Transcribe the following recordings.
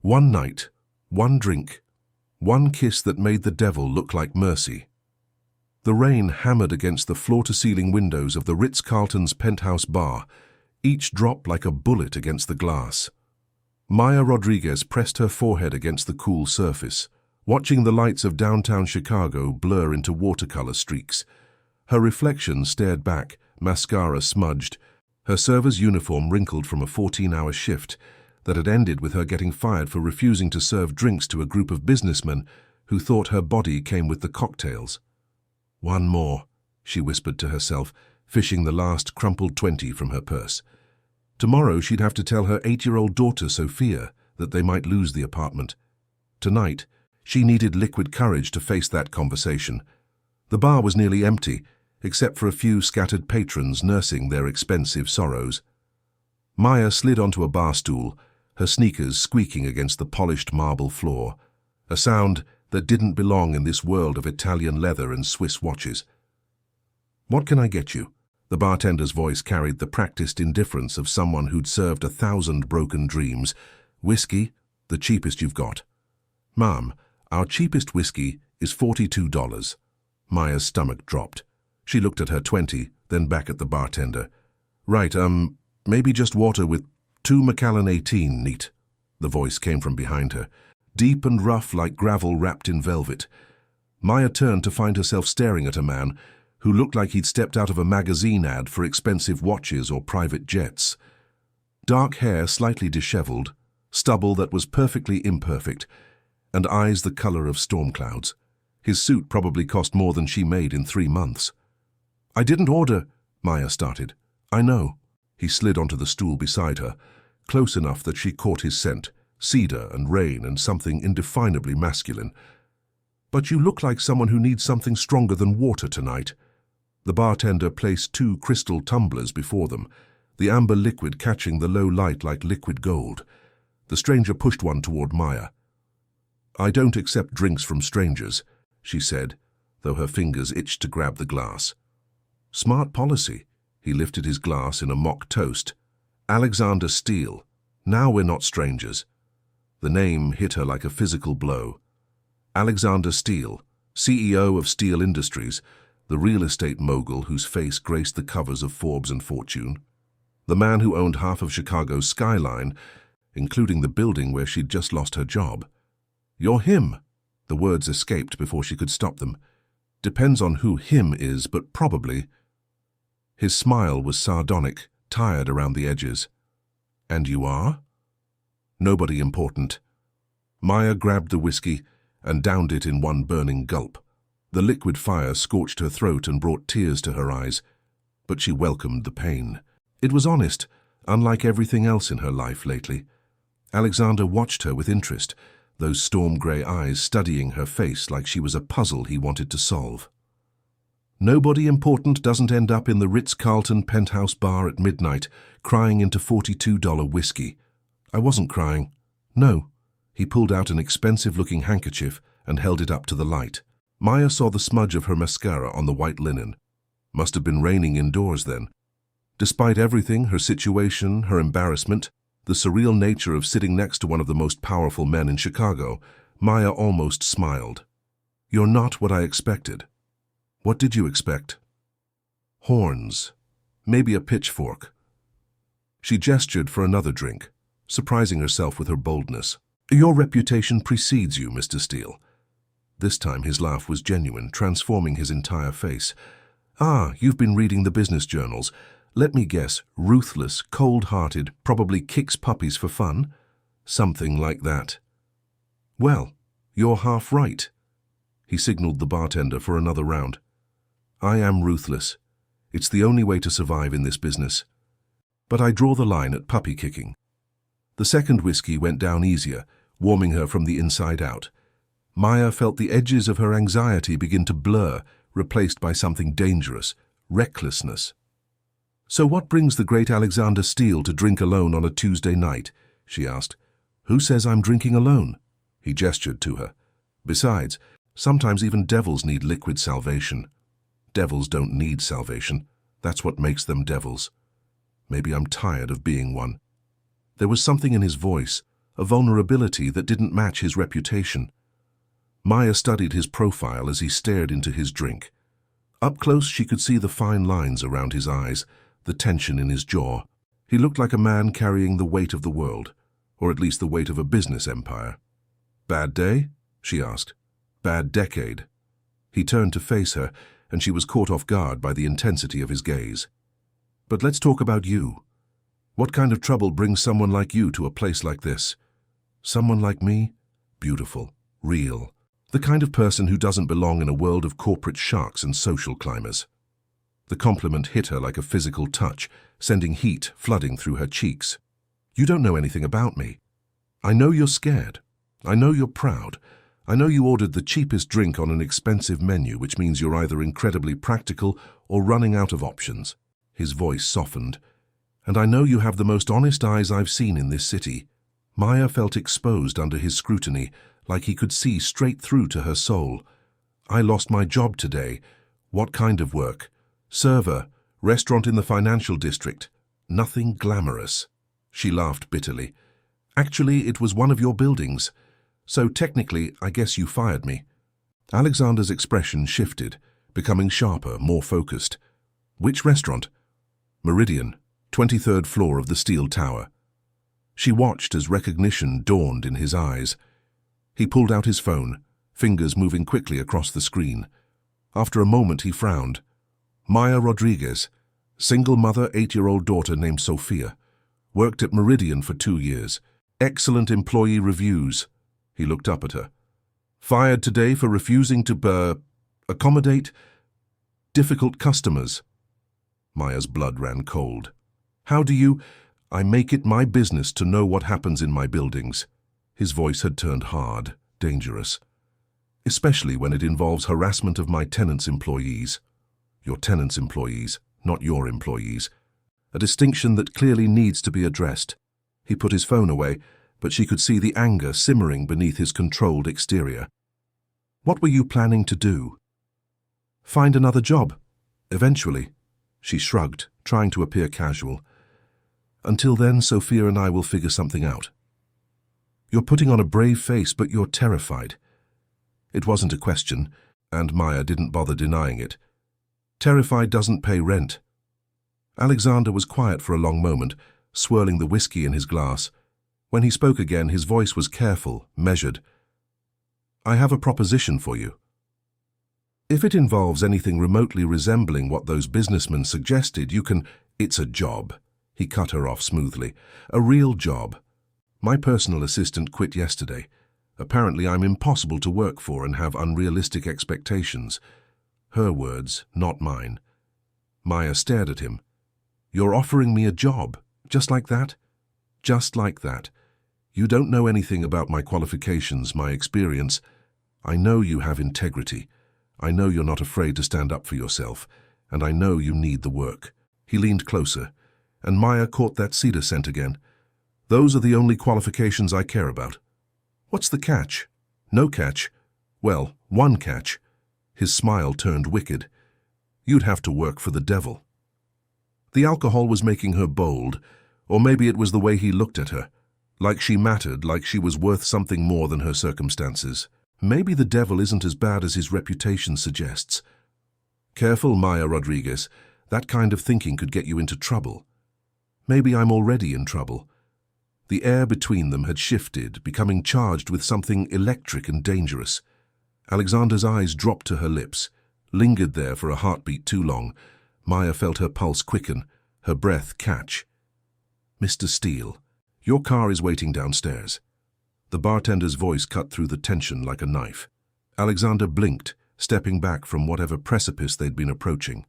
One night, one drink, one kiss that made the devil look like mercy. The rain hammered against the floor-to-ceiling windows of the Ritz-Carlton's penthouse bar, each drop like a bullet against the glass. Maya Rodriguez pressed her forehead against the cool surface, watching the lights of downtown Chicago blur into watercolor streaks. Her reflection stared back, mascara smudged, her server's uniform wrinkled from a 14-hour shift that had ended with her getting fired for refusing to serve drinks to a group of businessmen who thought her body came with the cocktails. One more, she whispered to herself, fishing the last crumpled 20 from her purse. Tomorrow she'd have to tell her 8-year-old daughter Sophia that they might lose the apartment. Tonight, she needed liquid courage to face that conversation. The bar was nearly empty, except for a few scattered patrons nursing their expensive sorrows. Maya slid onto a bar stool, her sneakers squeaking against the polished marble floor, a sound that didn't belong in this world of Italian leather and Swiss watches. "What can I get you?" The bartender's voice carried the practiced indifference of someone who'd served 1,000 broken dreams. "Whiskey, the cheapest you've got." "Ma'am, our cheapest whiskey is $42. Maya's stomach dropped. She looked at her 20, then back at the bartender. "Right, maybe just water with 2 Macallan 18, neat." The voice came from behind her, deep and rough like gravel wrapped in velvet. Maya turned to find herself staring at a man who looked like he'd stepped out of a magazine ad for expensive watches or private jets. Dark hair slightly disheveled, stubble that was perfectly imperfect, and eyes the color of storm clouds. His suit probably cost more than she made in 3 months. "I didn't order," Maya started. "I know." He slid onto the stool beside her, close enough that she caught his scent, cedar and rain and something indefinably masculine. "But you look like someone who needs something stronger than water tonight." The bartender placed 2 crystal tumblers before them, the amber liquid catching the low light like liquid gold. The stranger pushed one toward Maya. "I don't accept drinks from strangers," she said, though her fingers itched to grab the glass. "Smart policy." He lifted his glass in a mock toast. "Alexander Steele. Now we're not strangers." The name hit her like a physical blow. Alexander Steele, CEO of Steele Industries, the real estate mogul whose face graced the covers of Forbes and Fortune. The man who owned half of Chicago's skyline, including the building where she'd just lost her job. "You're him." The words escaped before she could stop them. "Depends on who him is, but probably." His smile was sardonic, tired around the edges. "And you are?" "Nobody important." Maya grabbed the whiskey and downed it in one burning gulp. The liquid fire scorched her throat and brought tears to her eyes, but she welcomed the pain. It was honest, unlike everything else in her life lately. Alexander watched her with interest, those storm-grey eyes studying her face like she was a puzzle he wanted to solve. "Nobody important doesn't end up in the Ritz-Carlton penthouse bar at midnight, crying into $42 whiskey." "I wasn't crying." "No." He pulled out an expensive-looking handkerchief and held it up to the light. Maya saw the smudge of her mascara on the white linen. Must have been raining indoors then. Despite everything, her situation, her embarrassment, the surreal nature of sitting next to one of the most powerful men in Chicago, Maya almost smiled. "You're not what I expected." "What did you expect?" "Horns. Maybe a pitchfork." She gestured for another drink, surprising herself with her boldness. "Your reputation precedes you, Mr. Steele." This time his laugh was genuine, transforming his entire face. "Ah, you've been reading the business journals. Let me guess, ruthless, cold-hearted, probably kicks puppies for fun? Something like that." "Well, you're half right." He signaled the bartender for another round. "I am ruthless. It's the only way to survive in this business. But I draw the line at puppy kicking." The second whiskey went down easier, warming her from the inside out. Maya felt the edges of her anxiety begin to blur, replaced by something dangerous, recklessness. "So what brings the great Alexander Steele to drink alone on a Tuesday night?" she asked. "Who says I'm drinking alone?" He gestured to her. "Besides, sometimes even devils need liquid salvation." "Devils don't need salvation. That's what makes them devils." "Maybe I'm tired of being one." There was something in his voice, a vulnerability that didn't match his reputation. Maya studied his profile as he stared into his drink. Up close, she could see the fine lines around his eyes, the tension in his jaw. He looked like a man carrying the weight of the world, or at least the weight of a business empire. "Bad day?" she asked. "Bad decade." He turned to face her, and she was caught off guard by the intensity of his gaze. "But let's talk about you. What kind of trouble brings someone like you to a place like this?" "Someone like me? Beautiful, real. The kind of person who doesn't belong in a world of corporate sharks and social climbers." The compliment hit her like a physical touch, sending heat flooding through her cheeks. "You don't know anything about me. I know you're scared. I know you're proud. I know you ordered the cheapest drink on an expensive menu, which means you're either incredibly practical or running out of options." His voice softened. "And I know you have the most honest eyes I've seen in this city." Maya felt exposed under his scrutiny, like he could see straight through to her soul. "I lost my job today. What kind of work? Server, restaurant in the financial district. Nothing glamorous." She laughed bitterly. "Actually, it was one of your buildings. So technically, I guess you fired me." Alexander's expression shifted, becoming sharper, more focused. "Which restaurant?" "Meridian, 23rd floor of the steel tower." She watched as recognition dawned in his eyes. He pulled out his phone, fingers moving quickly across the screen. After a moment, he frowned. "Maya Rodriguez, single mother, 8-year-old daughter named Sophia. Worked at Meridian for 2 years. Excellent employee reviews." He looked up at her. "Fired today for refusing to, accommodate difficult customers." Maya's blood ran cold. "How do you—" "I make it my business to know what happens in my buildings." His voice had turned hard, dangerous. "Especially when it involves harassment of my tenants' employees." "Your tenants' employees, not your employees." A distinction that clearly needs to be addressed. He put his phone away, but she could see the anger simmering beneath his controlled exterior. "What were you planning to do?" "Find another job. Eventually." She shrugged, trying to appear casual. "Until then, Sophia and I will figure something out." "You're putting on a brave face, but you're terrified." It wasn't a question, and Maya didn't bother denying it. "Terrified doesn't pay rent." Alexander was quiet for a long moment, swirling the whiskey in his glass. When he spoke again, his voice was careful, measured. "I have a proposition for you. If it involves anything remotely resembling what those businessmen suggested, you can—" "It's a job." He cut her off smoothly. "A real job. My personal assistant quit yesterday. Apparently I'm impossible to work for and have unrealistic expectations." Her words, not mine. Maya stared at him. "You're offering me a job, just like that?" "Just like that. You don't know anything about my qualifications, my experience. I know you have integrity. I know you're not afraid to stand up for yourself, and I know you need the work." He leaned closer, and Maya caught that cedar scent again. "Those are the only qualifications I care about." "What's the catch?" "No catch. Well, one catch." His smile turned wicked. "You'd have to work for the devil." The alcohol was making her bold, or maybe it was the way he looked at her, like she mattered, like she was worth something more than her circumstances. Maybe the devil isn't as bad as his reputation suggests. "Careful, Maya Rodriguez. That kind of thinking could get you into trouble." "Maybe I'm already in trouble." The air between them had shifted, becoming charged with something electric and dangerous. Alexander's eyes dropped to her lips, lingered there for a heartbeat too long. Maya felt her pulse quicken, her breath catch. "Mr. Steele, your car is waiting downstairs." The bartender's voice cut through the tension like a knife. Alexander blinked, stepping back from whatever precipice they'd been approaching.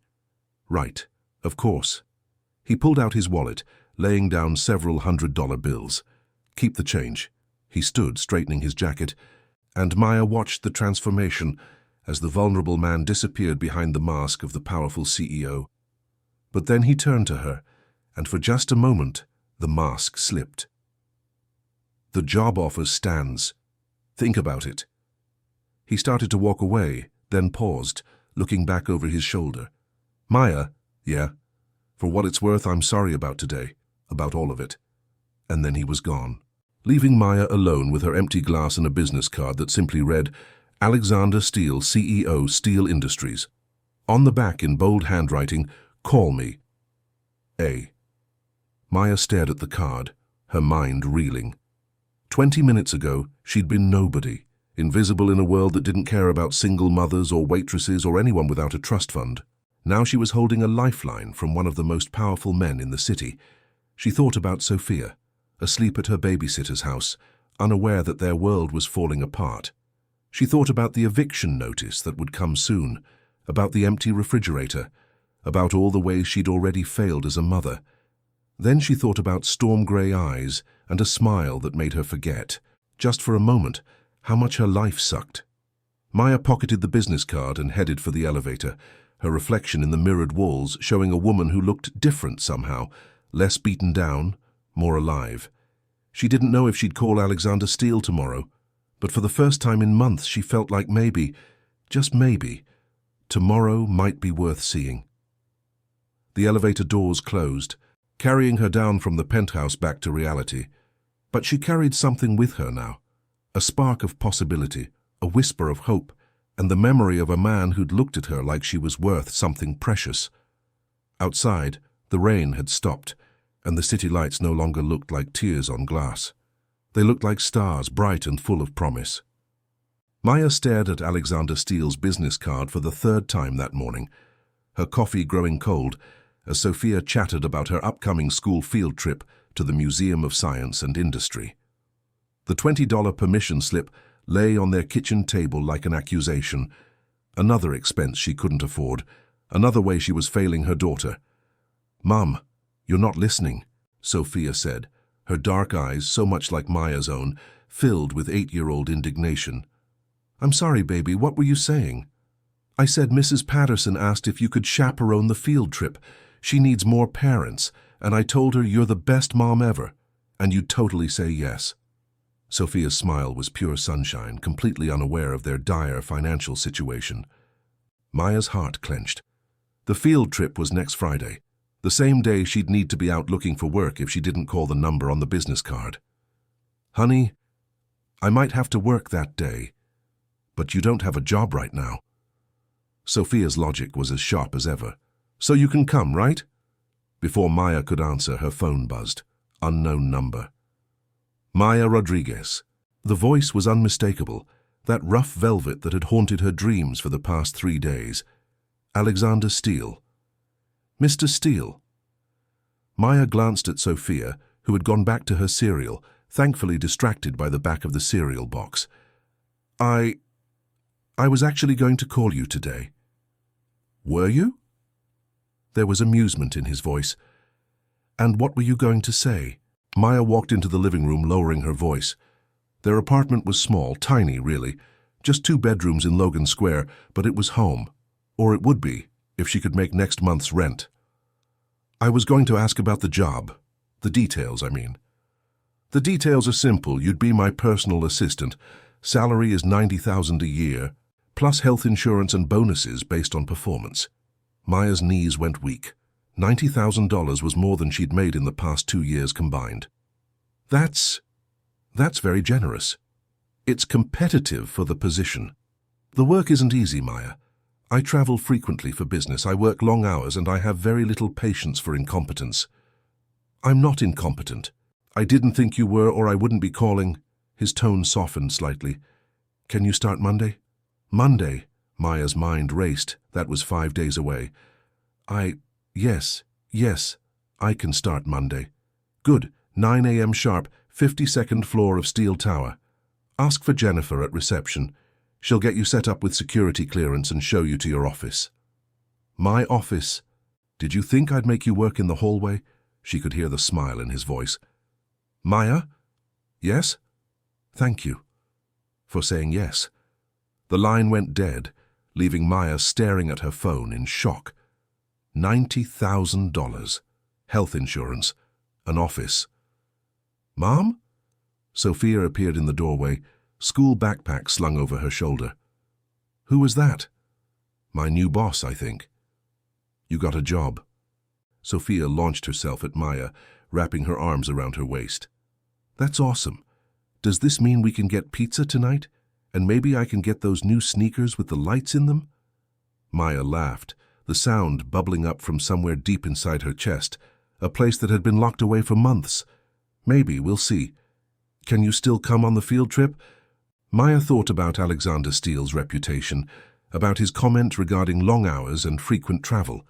"Right, of course." He pulled out his wallet, laying down several $100 bills. "Keep the change." He stood, straightening his jacket, and Maya watched the transformation as the vulnerable man disappeared behind the mask of the powerful CEO. But then he turned to her, and for just a moment, the mask slipped. "The job offer stands. Think about it." He started to walk away, then paused, looking back over his shoulder. "Maya?" "Yeah. For what it's worth, I'm sorry about today, about all of it." And then he was gone. leaving Maya alone with her empty glass and a business card that simply read, Alexander Steele, CEO, Steele Industries. On the back in bold handwriting, call me. A. Maya stared at the card, her mind reeling. 20 minutes ago, she'd been nobody, invisible in a world that didn't care about single mothers or waitresses or anyone without a trust fund. Now she was holding a lifeline from one of the most powerful men in the city. She thought about Sophia, asleep at her babysitter's house, unaware that their world was falling apart. She thought about the eviction notice that would come soon, about the empty refrigerator, about all the ways she'd already failed as a mother. Then she thought about storm-grey eyes and a smile that made her forget, just for a moment, how much her life sucked. Maya pocketed the business card and headed for the elevator, her reflection in the mirrored walls showing a woman who looked different somehow, less beaten down, more alive. She didn't know if she'd call Alexander Steele tomorrow, but for the first time in months she felt like maybe, just maybe, tomorrow might be worth seeing. The elevator doors closed, carrying her down from the penthouse back to reality. But she carried something with her now, a spark of possibility, a whisper of hope, and the memory of a man who'd looked at her like she was worth something precious. Outside, the rain had stopped, and the city lights no longer looked like tears on glass. They looked like stars, bright and full of promise. Maya stared at Alexander Steele's business card for the third time that morning, her coffee growing cold, as Sophia chattered about her upcoming school field trip to the Museum of Science and Industry. The $20 permission slip lay on their kitchen table like an accusation, another expense she couldn't afford, another way she was failing her daughter. "Mum, you're not listening," Sophia said, her dark eyes, so much like Maya's own, filled with 8-year-old indignation. "I'm sorry, baby, what were you saying?" "I said Mrs. Patterson asked if you could chaperone the field trip. She needs more parents, and I told her you're the best mom ever, and you'd totally say yes." Sophia's smile was pure sunshine, completely unaware of their dire financial situation. Maya's heart clenched. The field trip was next Friday, the same day she'd need to be out looking for work if she didn't call the number on the business card. "Honey, I might have to work that day, but you don't have a job right now." Sophia's logic was as sharp as ever. "So you can come, right?" Before Maya could answer, her phone buzzed. Unknown number. Maya Rodriguez. The voice was unmistakable, that rough velvet that had haunted her dreams for the past 3 days. Alexander Steele. "Mr. Steele." Maya glanced at Sophia, who had gone back to her cereal, thankfully distracted by the back of the cereal box. I was actually going to call you today." "Were you?" There was amusement in his voice. "And what were you going to say?" Maya walked into the living room, lowering her voice. Their apartment was small, tiny really, just 2 bedrooms in Logan Square, but it was home. Or it would be, if she could make next month's rent. "I was going to ask about the job. The details, I mean." "The details are simple. You'd be my personal assistant. Salary is $90,000 a year, plus health insurance and bonuses based on performance." Maya's knees went weak. $90,000 was more than she'd made in the past 2 years combined. That's very generous. It's competitive for the position. The work isn't easy, Maya. I travel frequently for business, I work long hours, and I have very little patience for incompetence. I'm not incompetent. I didn't think you were, or I wouldn't be calling. His tone softened slightly. "Can you start Monday?" "Monday?" Maya's mind raced. That was 5 days away. Yes, I can start Monday." "Good, 9 a.m. sharp, 52nd floor of Steel Tower. Ask for Jennifer at reception. She'll get you set up with security clearance and show you to your office." "My office? Did you think I'd make you work in the hallway?" She could hear the smile in his voice. "Maya?" "Yes?" "Thank you for saying yes." The line went dead, leaving Maya staring at her phone in shock. $90,000. Health insurance. An office. "Mom?" Sophia appeared in the doorway, school backpack slung over her shoulder. "Who was that?" "My new boss, I think." "You got a job." Sophia launched herself at Maya, wrapping her arms around her waist. "That's awesome. Does this mean we can get pizza tonight? And maybe I can get those new sneakers with the lights in them? Maya laughed, the sound bubbling up from somewhere deep inside her chest, a place that had been locked away for months. Maybe, we'll see. Can you still come on the field trip? Maya thought about Alexander Steele's reputation, about his comment regarding long hours and frequent travel.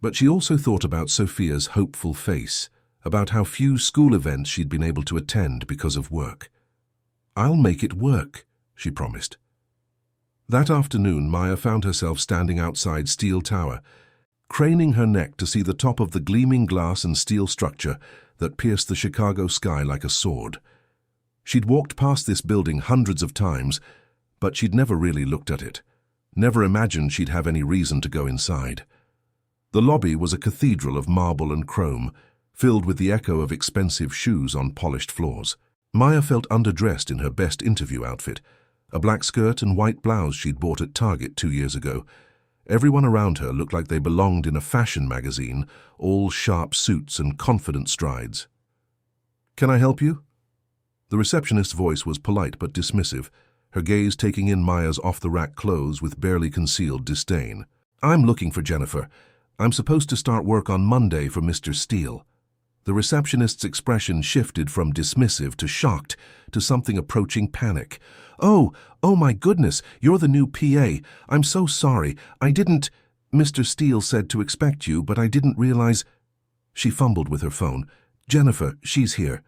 But she also thought about Sophia's hopeful face, about how few school events she'd been able to attend because of work. "I'll make it work," she promised. That afternoon, Maya found herself standing outside Steele Tower, craning her neck to see the top of the gleaming glass and steel structure that pierced the Chicago sky like a sword. She'd walked past this building hundreds of times, but she'd never really looked at it, never imagined she'd have any reason to go inside. The lobby was a cathedral of marble and chrome, filled with the echo of expensive shoes on polished floors. Maya felt underdressed in her best interview outfit, a black skirt and white blouse she'd bought at Target 2 years ago. Everyone around her looked like they belonged in a fashion magazine, all sharp suits and confident strides. "Can I help you?" The receptionist's voice was polite but dismissive, her gaze taking in Maya's off-the-rack clothes with barely concealed disdain. "I'm looking for Jennifer. I'm supposed to start work on Monday for Mr. Steele." The receptionist's expression shifted from dismissive to shocked to something approaching panic. Oh my goodness, you're the new PA. I'm so sorry. I didn't... Mr. Steele said to expect you, but I didn't realize..." She fumbled with her phone. "Jennifer, she's here."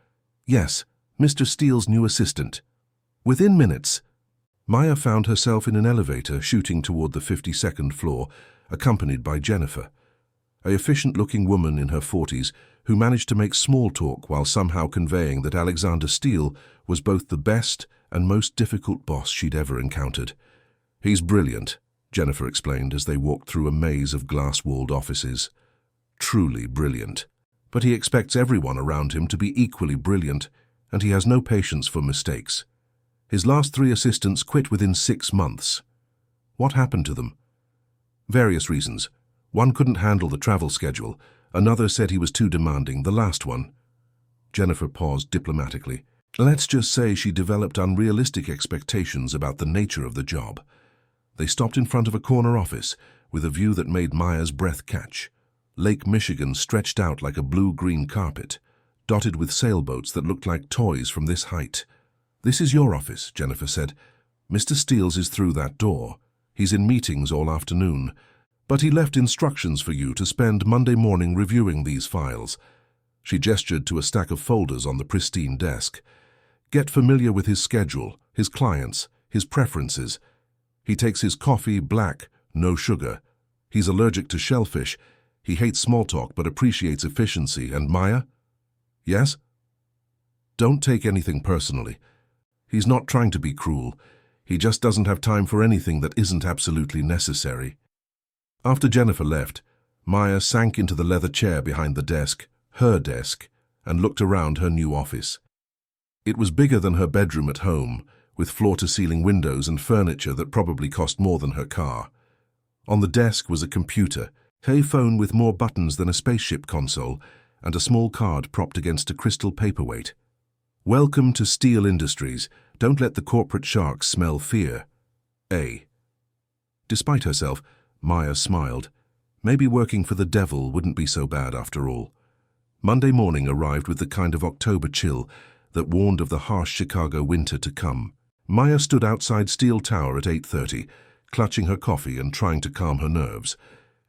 "Yes, Mr. Steele's new assistant." Within minutes, Maya found herself in an elevator shooting toward the 52nd floor, accompanied by Jennifer, a efficient-looking woman in her 40s who managed to make small talk while somehow conveying that Alexander Steele was both the best and most difficult boss she'd ever encountered. "He's brilliant," Jennifer explained as they walked through a maze of glass-walled offices. "Truly brilliant. But he expects everyone around him to be equally brilliant, and he has no patience for mistakes. His last 3 assistants quit within 6 months. What happened to them? Various reasons. One couldn't handle the travel schedule. Another said he was too demanding, the last one." Jennifer paused diplomatically. "Let's just say she developed unrealistic expectations about the nature of the job." They stopped in front of a corner office with a view that made Maya's breath catch. Lake Michigan stretched out like a blue-green carpet, dotted with sailboats that looked like toys from this height. "This is your office," Jennifer said. "Mr. Steele's is through that door. He's in meetings all afternoon. But he left instructions for you to spend Monday morning reviewing these files." She gestured to a stack of folders on the pristine desk. "Get familiar with his schedule, his clients, his preferences. He takes his coffee black, no sugar. He's allergic to shellfish. He hates small talk but appreciates efficiency. And Maya?" "Yes?" "Don't take anything personally. He's not trying to be cruel. He just doesn't have time for anything that isn't absolutely necessary." After Jennifer left, Maya sank into the leather chair behind the desk, her desk, and looked around her new office. It was bigger than her bedroom at home, with floor-to-ceiling windows and furniture that probably cost more than her car. On the desk was a computer, a phone with more buttons than a spaceship console, and a small card propped against a crystal paperweight. "Welcome to Steele Industries. Don't let the corporate sharks smell fear. A." Despite herself, Maya smiled. Maybe working for the devil wouldn't be so bad after all. Monday morning arrived with the kind of October chill that warned of the harsh Chicago winter to come. Maya stood outside Steele Tower at 8:30, clutching her coffee and trying to calm her nerves.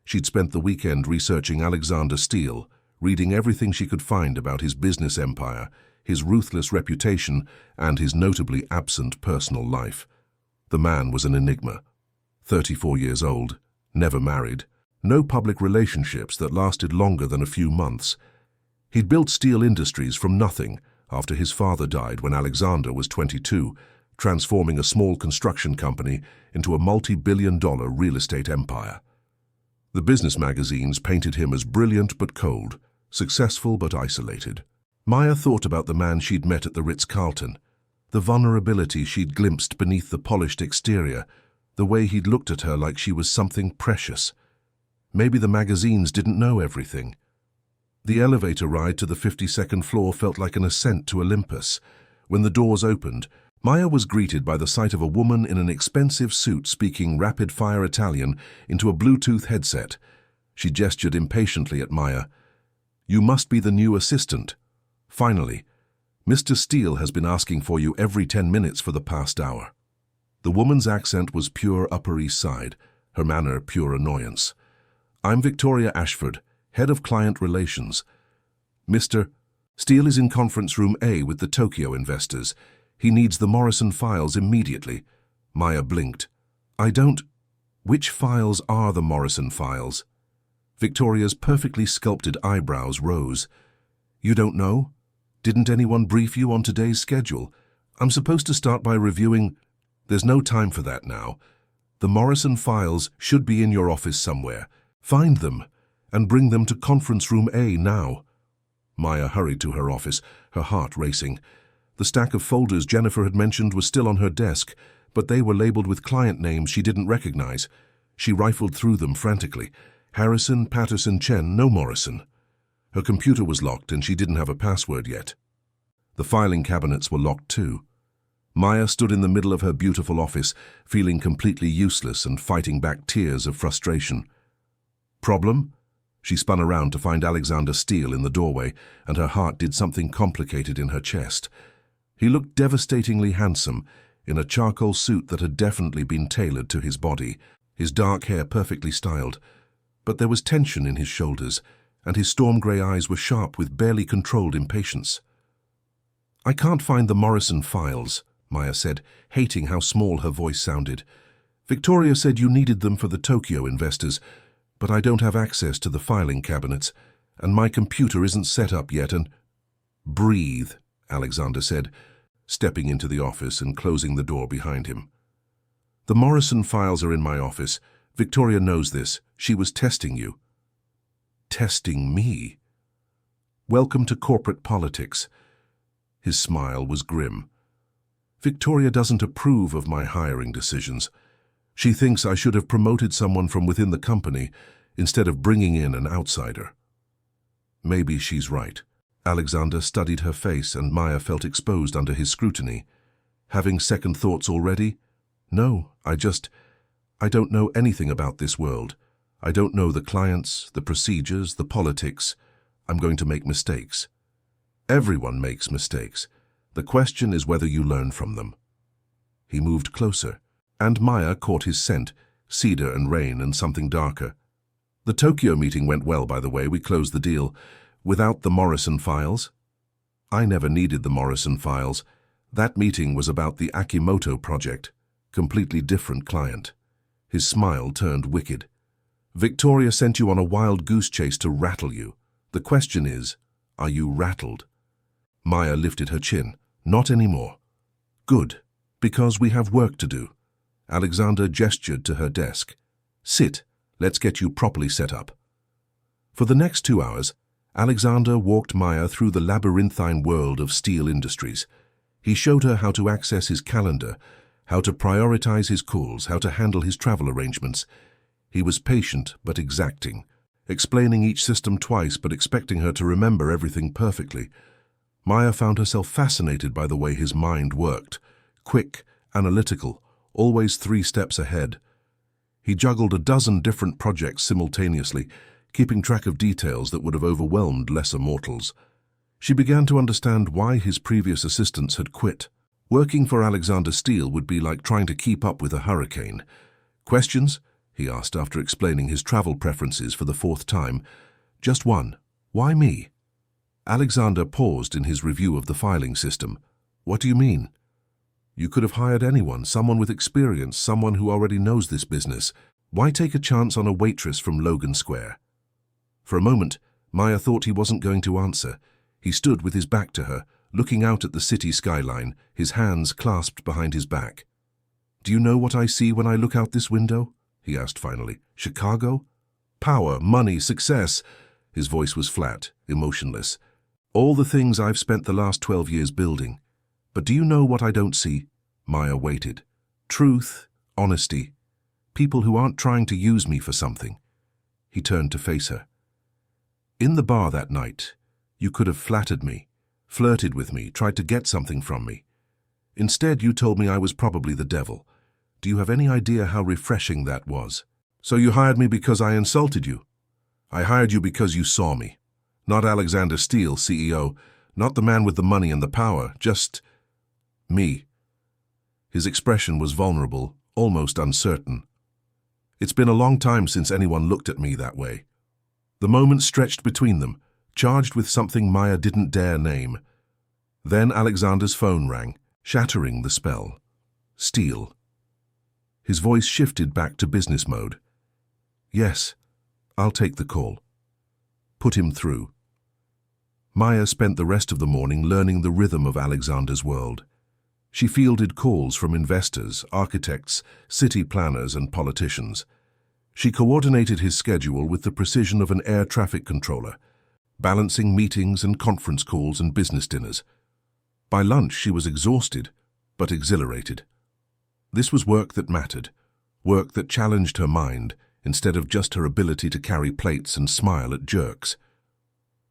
She'd spent the weekend researching Alexander Steele, reading everything she could find about his business empire, his ruthless reputation, and his notably absent personal life. The man was an enigma. 34 years old, never married, no public relationships that lasted longer than a few months. He'd built Steele Industries from nothing after his father died when Alexander was 22, transforming a small construction company into a multi-billion-dollar real estate empire. The business magazines painted him as brilliant but cold, successful but isolated. Maya thought about the man she'd met at the Ritz-Carlton, the vulnerability she'd glimpsed beneath the polished exterior, the way he'd looked at her like she was something precious. Maybe the magazines didn't know everything. The elevator ride to the 52nd floor felt like an ascent to Olympus, When the doors opened, Maya was greeted by the sight of a woman in an expensive suit speaking rapid-fire Italian into a Bluetooth headset. She gestured impatiently at Maya. "You must be the new assistant. Finally. Mr. Steele has been asking for you every 10 minutes for the past hour." The woman's accent was pure Upper East Side, her manner pure annoyance. "I'm Victoria Ashford, head of client relations. Mr. Steele is in conference room A with the Tokyo investors. He needs the Morrison files immediately." Maya blinked. "I don't... Which files are the Morrison files?" Victoria's perfectly sculpted eyebrows rose. "You don't know? Didn't anyone brief you on today's schedule? I'm supposed to start by reviewing..." "There's no time for that now. The Morrison files should be in your office somewhere. Find them and bring them to conference room A now." Maya hurried to her office, her heart racing. The stack of folders Jennifer had mentioned was still on her desk, but they were labeled with client names she didn't recognize. She rifled through them frantically. Harrison, Patterson, Chen, no Morrison. Her computer was locked and she didn't have a password yet. The filing cabinets were locked too. Maya stood in the middle of her beautiful office, feeling completely useless and fighting back tears of frustration. "Problem?" She spun around to find Alexander Steele in the doorway, and her heart did something complicated in her chest. He looked devastatingly handsome, in a charcoal suit that had definitely been tailored to his body, his dark hair perfectly styled. But there was tension in his shoulders, and his storm-grey eyes were sharp with barely controlled impatience. "I can't find the Morrison files," Maya said, hating how small her voice sounded. "Victoria said you needed them for the Tokyo investors, but I don't have access to the filing cabinets, and my computer isn't set up yet and—" "Breathe," Alexander said, stepping into the office and closing the door behind him. "The Morrison files are in my office. Victoria knows this. She was testing you." "Testing me?" "Welcome to corporate politics." His smile was grim. "Victoria doesn't approve of my hiring decisions. She thinks I should have promoted someone from within the company instead of bringing in an outsider." Maybe she's right. Alexander studied her face and Maya felt exposed under his scrutiny. "Having second thoughts already?" "No, I don't know anything about this world. I don't know the clients, the procedures, the politics. I'm going to make mistakes." "Everyone makes mistakes. The question is whether you learn from them." He moved closer, and Maya caught his scent, cedar and rain and something darker. "The Tokyo meeting went well, by the way. We closed the deal. Without the Morrison files?" "I never needed the Morrison files. That meeting was about the Akimoto project. Completely different client." His smile turned wicked. "Victoria sent you on a wild goose chase to rattle you. The question is, are you rattled?" Maya lifted her chin. "Not anymore." "Good, because we have work to do." Alexander gestured to her desk. "Sit. Let's get you properly set up." For the next 2 hours, Alexander walked Maya through the labyrinthine world of steel industries. He showed her how to access his calendar, how to prioritize his calls, how to handle his travel arrangements. He was patient but exacting, explaining each system twice but expecting her to remember everything perfectly. Maya found herself fascinated by the way his mind worked. Quick, analytical, always 3 steps ahead. He juggled a dozen different projects simultaneously, keeping track of details that would have overwhelmed lesser mortals. She began to understand why his previous assistants had quit. Working for Alexander Steele would be like trying to keep up with a hurricane. "Questions?" he asked after explaining his travel preferences for the 4th time. "Just one. Why me?" Alexander paused in his review of the filing system. "What do you mean?" "You could have hired anyone, someone with experience, someone who already knows this business. Why take a chance on a waitress from Logan Square?" For a moment, Maya thought he wasn't going to answer. He stood with his back to her, looking out at the city skyline, his hands clasped behind his back. "Do you know what I see when I look out this window?" he asked finally. "Chicago? Power, money, success." His voice was flat, emotionless. "All the things I've spent the last 12 years building. But do you know what I don't see?" Maya waited. "Truth, honesty. People who aren't trying to use me for something." He turned to face her. "In the bar that night, you could have flattered me, flirted with me, tried to get something from me. Instead, you told me I was probably the devil. Do you have any idea how refreshing that was? So you hired me because I insulted you. I hired you because you saw me. Not Alexander Steele, CEO, not the man with the money and the power, just me. His expression was vulnerable, almost uncertain. It's been a long time since anyone looked at me that way. The moment stretched between them, charged with something Maya didn't dare name. Then Alexander's phone rang, shattering the spell. Steele. His voice shifted back to business mode. Yes, I'll take the call. Put him through. Maya spent the rest of the morning learning the rhythm of Alexander's world. She fielded calls from investors, architects, city planners, and politicians. She coordinated his schedule with the precision of an air traffic controller, balancing meetings and conference calls and business dinners. By lunch, she was exhausted, but exhilarated. This was work that mattered, work that challenged her mind instead of just her ability to carry plates and smile at jerks.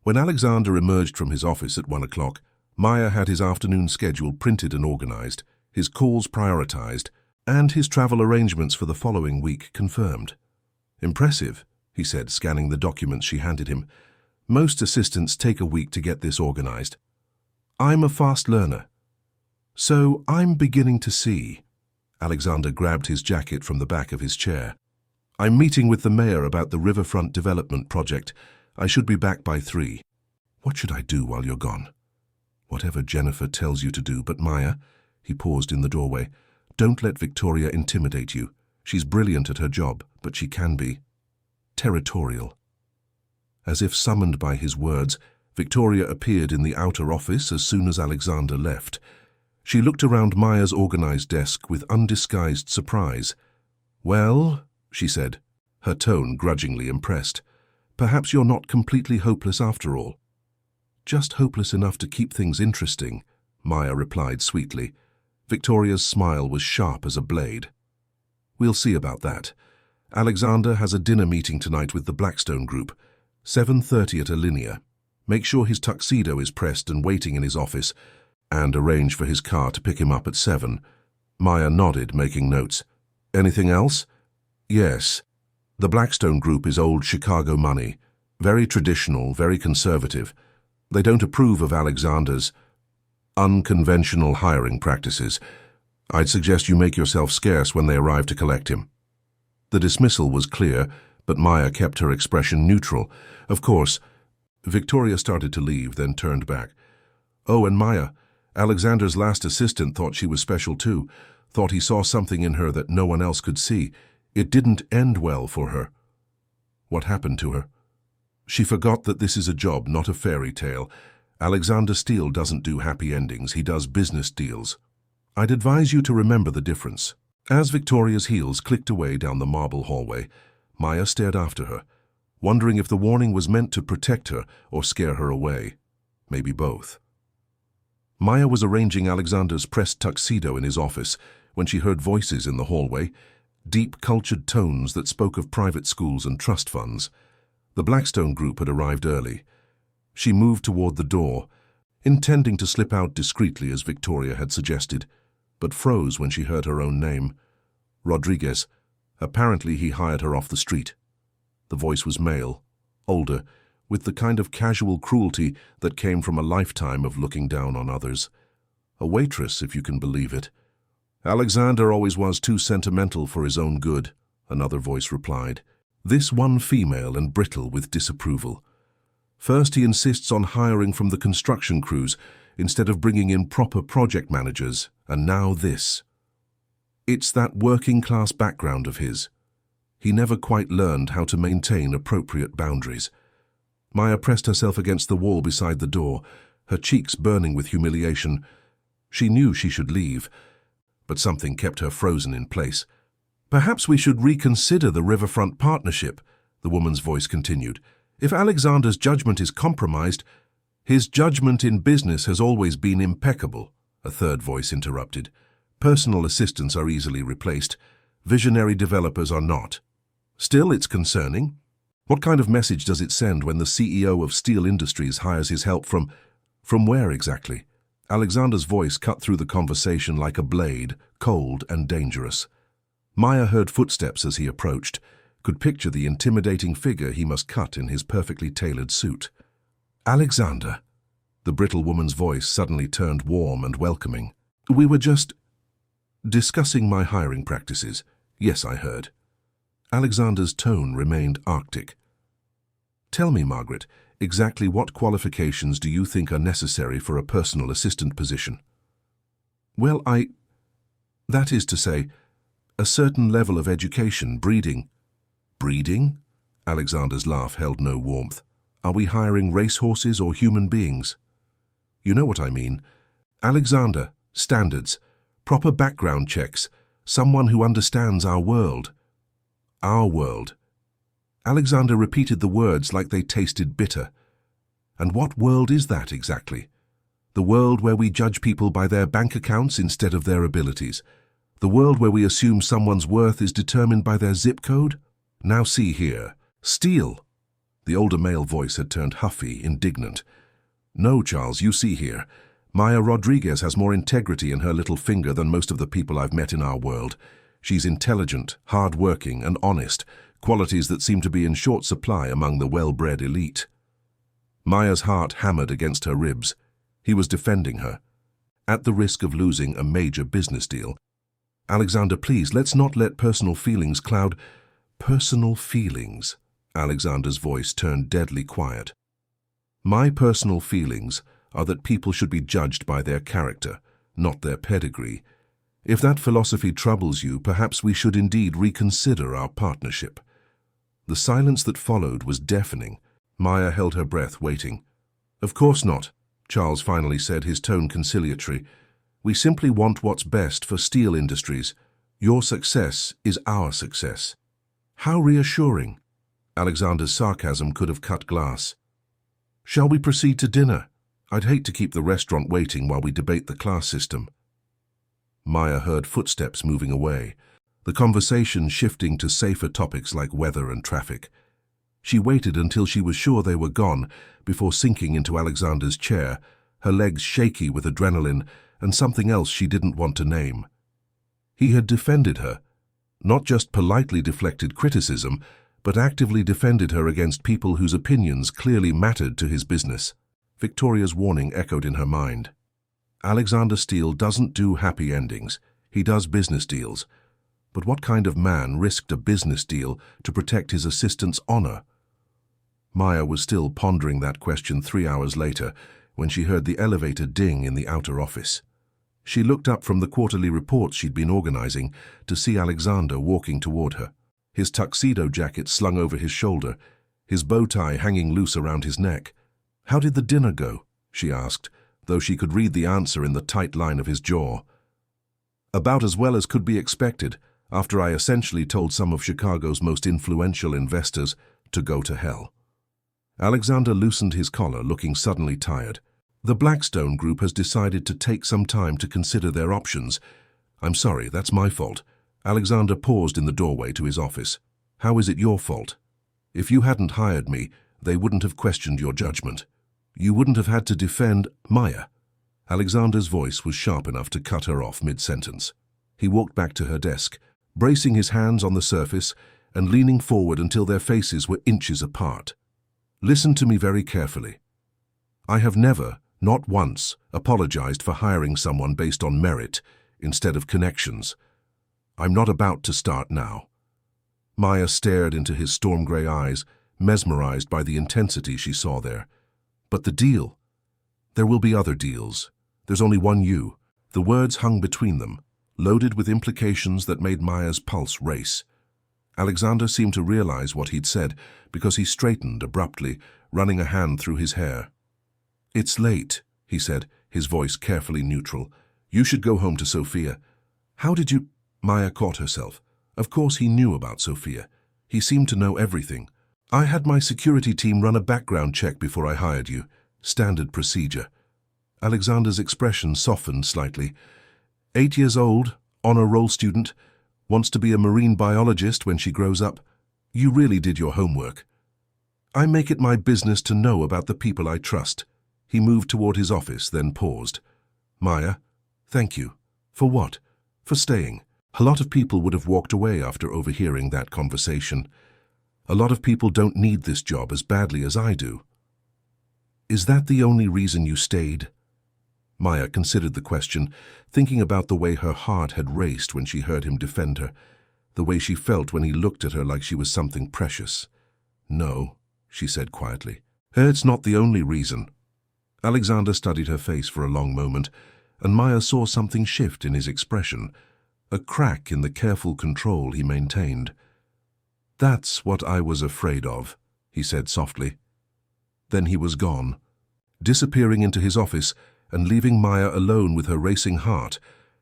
When Alexander emerged from his office at 1 o'clock, Maya had his afternoon schedule printed and organized, his calls prioritized, and his travel arrangements for the following week confirmed. Impressive, he said, scanning the documents she handed him. Most assistants take a week to get this organized. I'm a fast learner. So I'm beginning to see. Alexander grabbed his jacket from the back of his chair. I'm meeting with the mayor about the riverfront development project. I should be back by 3. What should I do while you're gone? Whatever Jennifer tells you to do, but Maya, he paused in the doorway, don't let Victoria intimidate you. She's brilliant at her job, but she can be territorial. As if summoned by his words, Victoria appeared in the outer office as soon as Alexander left. She looked around Maya's organized desk with undisguised surprise. Well, she said, her tone grudgingly impressed, perhaps you're not completely hopeless after all. Just hopeless enough to keep things interesting, Maya replied sweetly. Victoria's smile was sharp as a blade. We'll see about that. Alexander has a dinner meeting tonight with the Blackstone Group, 7:30 at Alinea. Make sure his tuxedo is pressed and waiting in his office, and arrange for his car to pick him up at 7. Maya nodded, making notes. Anything else? Yes. The Blackstone Group is old Chicago money, very traditional, very conservative. They don't approve of Alexander's unconventional hiring practices. I'd suggest you make yourself scarce when they arrive to collect him. The dismissal was clear, but Maya kept her expression neutral. Of course. Victoria started to leave, then turned back. Oh, and Maya, Alexander's last assistant thought she was special too, thought he saw something in her that no one else could see. It didn't end well for her. What happened to her? She forgot that this is a job, not a fairy tale. Alexander Steele doesn't do happy endings, he does business deals. I'd advise you to remember the difference. As Victoria's heels clicked away down the marble hallway, Maya stared after her, wondering if the warning was meant to protect her or scare her away. Maybe both. Maya was arranging Alexander's pressed tuxedo in his office when she heard voices in the hallway, deep, cultured tones that spoke of private schools and trust funds. The Blackstone Group had arrived early. She moved toward the door, intending to slip out discreetly as Victoria had suggested, but froze when she heard her own name. Rodriguez. Apparently he hired her off the street. The voice was male, older, with the kind of casual cruelty that came from a lifetime of looking down on others. A waitress, if you can believe it. Alexander always was too sentimental for his own good, another voice replied. This one female and brittle with disapproval. First he insists on hiring from the construction crews instead of bringing in proper project managers, and now this. It's that working-class background of his. He never quite learned how to maintain appropriate boundaries. Maya pressed herself against the wall beside the door, her cheeks burning with humiliation. She knew she should leave, but something kept her frozen in place. Perhaps we should reconsider the riverfront partnership, the woman's voice continued. If Alexander's judgment is compromised, his judgment in business has always been impeccable, a third voice interrupted. Personal assistants are easily replaced. Visionary developers are not. Still, it's concerning. What kind of message does it send when the CEO of Steel Industries hires his help from... From where exactly? Alexander's voice cut through the conversation like a blade, cold and dangerous. Maya heard footsteps as he approached, could picture the intimidating figure he must cut in his perfectly tailored suit. Alexander. The brittle woman's voice suddenly turned warm and welcoming. We were just discussing my hiring practices. Yes, I heard. Alexander's tone remained arctic. Tell me, Margaret, exactly what qualifications do you think are necessary for a personal assistant position? Well, that is to say, a certain level of education, breeding. Breeding? Alexander's laugh held no warmth. Are we hiring racehorses or human beings? You know what I mean. Alexander, standards, proper background checks, someone who understands our world. Our world. Alexander repeated the words like they tasted bitter. And what world is that exactly? The world where we judge people by their bank accounts instead of their abilities. The world where we assume someone's worth is determined by their zip code? Now see here. Steele. The older male voice had turned huffy, indignant. No, Charles, you see here. Maya Rodriguez has more integrity in her little finger than most of the people I've met in our world. She's intelligent, hard-working, and honest, qualities that seem to be in short supply among the well-bred elite. Maya's heart hammered against her ribs. He was defending her, at the risk of losing a major business deal. Alexander, please, let's not let personal feelings cloud. Personal feelings? Alexander's voice turned deadly quiet. My personal feelings are that people should be judged by their character, not their pedigree. If that philosophy troubles you, perhaps we should indeed reconsider our partnership. The silence that followed was deafening. Maya held her breath, waiting. Of course not, Charles finally said, his tone conciliatory. We simply want what's best for steel industries. Your success is our success. How reassuring. Alexander's sarcasm could have cut glass. Shall we proceed to dinner? I'd hate to keep the restaurant waiting while we debate the class system. Maya heard footsteps moving away, the conversation shifting to safer topics like weather and traffic. She waited until she was sure they were gone before sinking into Alexander's chair, her legs shaky with adrenaline and something else she didn't want to name. He had defended her, not just politely deflected criticism, but actively defended her against people whose opinions clearly mattered to his business. Victoria's warning echoed in her mind. Alexander Steele doesn't do happy endings. He does business deals. But what kind of man risked a business deal to protect his assistant's honor? Maya was still pondering that question 3 hours later when she heard the elevator ding in the outer office. She looked up from the quarterly reports she'd been organizing to see Alexander walking toward her, his tuxedo jacket slung over his shoulder, his bow tie hanging loose around his neck. How did the dinner go? She asked, though she could read the answer in the tight line of his jaw. About as well as could be expected, after I essentially told some of Chicago's most influential investors to go to hell. Alexander loosened his collar, looking suddenly tired. The Blackstone Group has decided to take some time to consider their options. I'm sorry, that's my fault. Alexander paused in the doorway to his office. How is it your fault? If you hadn't hired me, they wouldn't have questioned your judgment. You wouldn't have had to defend Maya. Alexander's voice was sharp enough to cut her off mid-sentence. He walked back to her desk, bracing his hands on the surface and leaning forward until their faces were inches apart. Listen to me very carefully. I have never, not once, apologized for hiring someone based on merit instead of connections. I'm not about to start now. Maya stared into his storm-gray eyes, mesmerized by the intensity she saw there. But the deal? There will be other deals. There's only one you. The words hung between them, loaded with implications that made Maya's pulse race. Alexander seemed to realize what he'd said because he straightened abruptly, running a hand through his hair. It's late, he said, his voice carefully neutral. You should go home to Sophia. How did you... Maya caught herself. Of course he knew about Sophia. He seemed to know everything. I had my security team run a background check before I hired you. Standard procedure. Alexander's expression softened slightly. 8 years old, honor roll student, wants to be a marine biologist when she grows up. You really did your homework. I make it my business to know about the people I trust. He moved toward his office, then paused. Maya, thank you. For what? For staying. A lot of people would have walked away after overhearing that conversation. A lot of people don't need this job as badly as I do. Is that the only reason you stayed? Maya considered the question, thinking about the way her heart had raced when she heard him defend her, the way she felt when he looked at her like she was something precious. No, she said quietly. It's not the only reason. Alexander studied her face for a long moment, and Maya saw something shift in his expression, a crack in the careful control he maintained. That's what I was afraid of, he said softly. Then he was gone, disappearing into his office and leaving Maya alone with her racing heart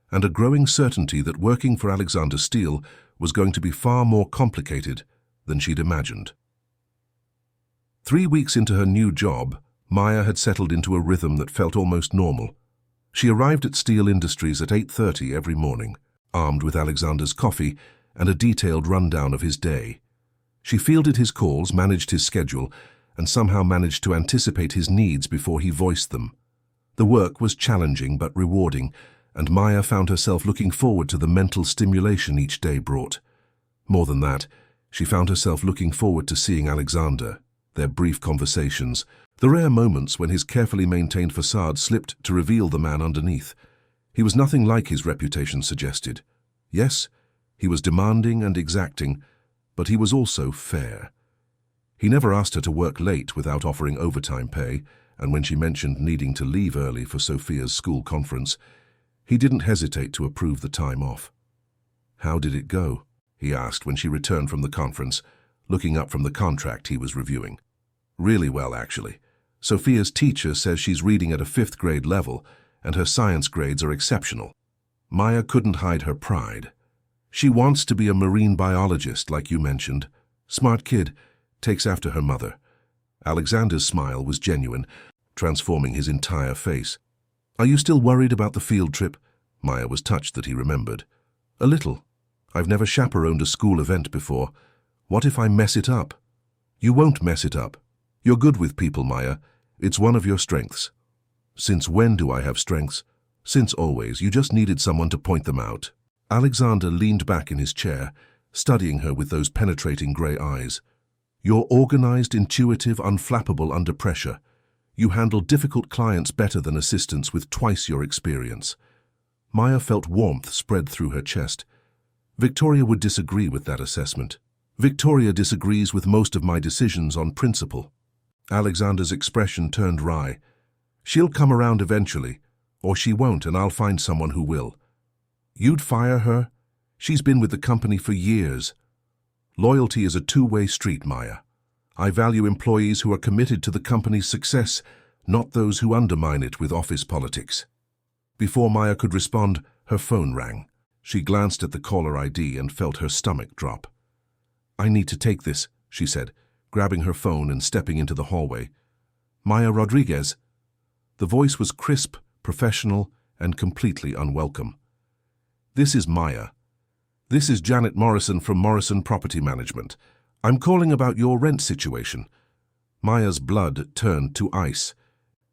and a growing certainty that working for Alexander Steele was going to be far more complicated than she'd imagined. 3 weeks into her new job, Maya had settled into a rhythm that felt almost normal. She arrived at Steele Industries at 8:30 every morning, armed with Alexander's coffee and a detailed rundown of his day. She fielded his calls, managed his schedule, and somehow managed to anticipate his needs before he voiced them. The work was challenging but rewarding, and Maya found herself looking forward to the mental stimulation each day brought. More than that, she found herself looking forward to seeing Alexander, their brief conversations, the rare moments when his carefully maintained facade slipped to reveal the man underneath. He was nothing like his reputation suggested. Yes, he was demanding and exacting, but he was also fair. He never asked her to work late without offering overtime pay, and when she mentioned needing to leave early for Sophia's school conference, he didn't hesitate to approve the time off. How did it go? He asked when she returned from the conference, looking up from the contract he was reviewing. Really well, actually. Sophia's teacher says she's reading at a 5th grade level, and her science grades are exceptional. Maya couldn't hide her pride. She wants to be a marine biologist, like you mentioned. Smart kid, takes after her mother. Alexander's smile was genuine, transforming his entire face. Are you still worried about the field trip? Maya was touched that he remembered. A little. I've never chaperoned a school event before. What if I mess it up? You won't mess it up. You're good with people, Maya. It's one of your strengths. Since when do I have strengths? Since always. You just needed someone to point them out. Alexander leaned back in his chair, studying her with those penetrating grey eyes. You're organized, intuitive, unflappable under pressure. You handle difficult clients better than assistants with twice your experience. Maya felt warmth spread through her chest. Victoria would disagree with that assessment. Victoria disagrees with most of my decisions on principle. Alexander's expression turned wry. She'll come around eventually, or she won't, and I'll find someone who will. You'd fire her? She's been with the company for years. Loyalty is a two-way street, Maya. I value employees who are committed to the company's success, not those who undermine it with office politics. Before Maya could respond, her phone rang. She glanced at the caller ID and felt her stomach drop. I need to take this, she said, grabbing her phone and stepping into the hallway. Maya Rodriguez. The voice was crisp, professional, and completely unwelcome. This is Maya. This is Janet Morrison from Morrison Property Management. I'm calling about your rent situation. Maya's blood turned to ice.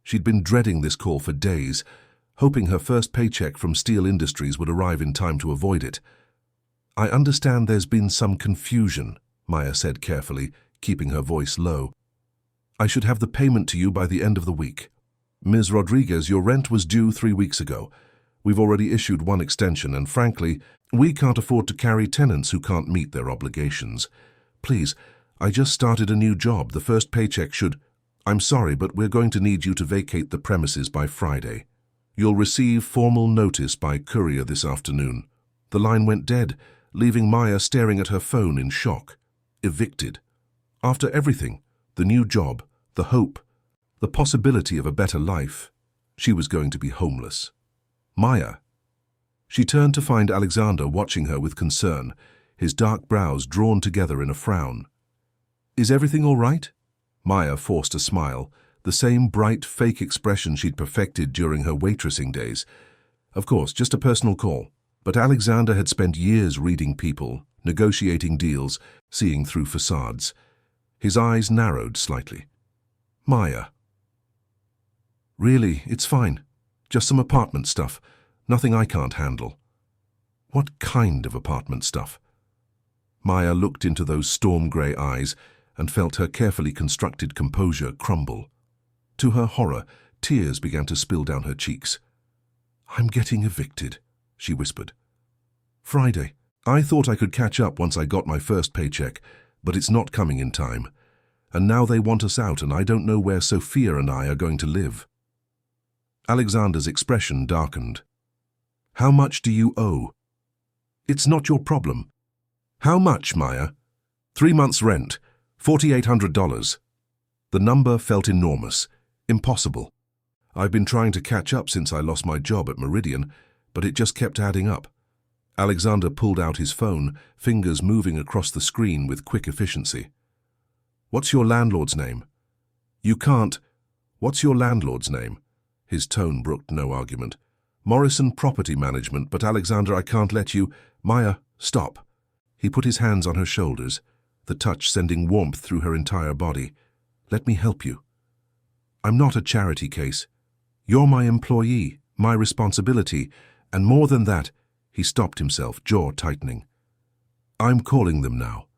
She'd been dreading this call for days, hoping her first paycheck from Steele Industries would arrive in time to avoid it. I understand there's been some confusion, Maya said carefully, keeping her voice low. I should have the payment to you by the end of the week. Ms. Rodriguez, your rent was due 3 weeks ago. We've already issued one extension, and frankly, we can't afford to carry tenants who can't meet their obligations. Please, I just started a new job. The first paycheck should... I'm sorry, but we're going to need you to vacate the premises by Friday. You'll receive formal notice by courier this afternoon. The line went dead, leaving Maya staring at her phone in shock. Evicted. After everything, the new job, the hope, the possibility of a better life, she was going to be homeless. Maya. She turned to find Alexander watching her with concern, his dark brows drawn together in a frown. Is everything all right? Maya forced a smile, the same bright, fake expression she'd perfected during her waitressing days. Of course, just a personal call. But Alexander had spent years reading people, negotiating deals, seeing through facades. His eyes narrowed slightly. Maya. Really, it's fine. Just some apartment stuff. Nothing I can't handle. What kind of apartment stuff? Maya looked into those storm-grey eyes and felt her carefully constructed composure crumble. To her horror, tears began to spill down her cheeks. "I'm getting evicted," she whispered. "Friday. I thought I could catch up once I got my first paycheck, but it's not coming in time. And now they want us out, and I don't know where Sophia and I are going to live." Alexander's expression darkened. "How much do you owe?" "It's not your problem." "How much, Maya?" 3 months' rent, $4,800. The number felt enormous, impossible. I've been trying to catch up since I lost my job at Meridian, but it just kept adding up. Alexander pulled out his phone, fingers moving across the screen with quick efficiency. "What's your landlord's name?" "You can't." "What's your landlord's name?" His tone brooked no argument. "Morrison Property Management, but Alexander, I can't let you." "Maya, stop." He put his hands on her shoulders, the touch sending warmth through her entire body. "Let me help you. I'm not a charity case. You're my employee, my responsibility, and more than that," he stopped himself, jaw tightening. "I'm calling them now."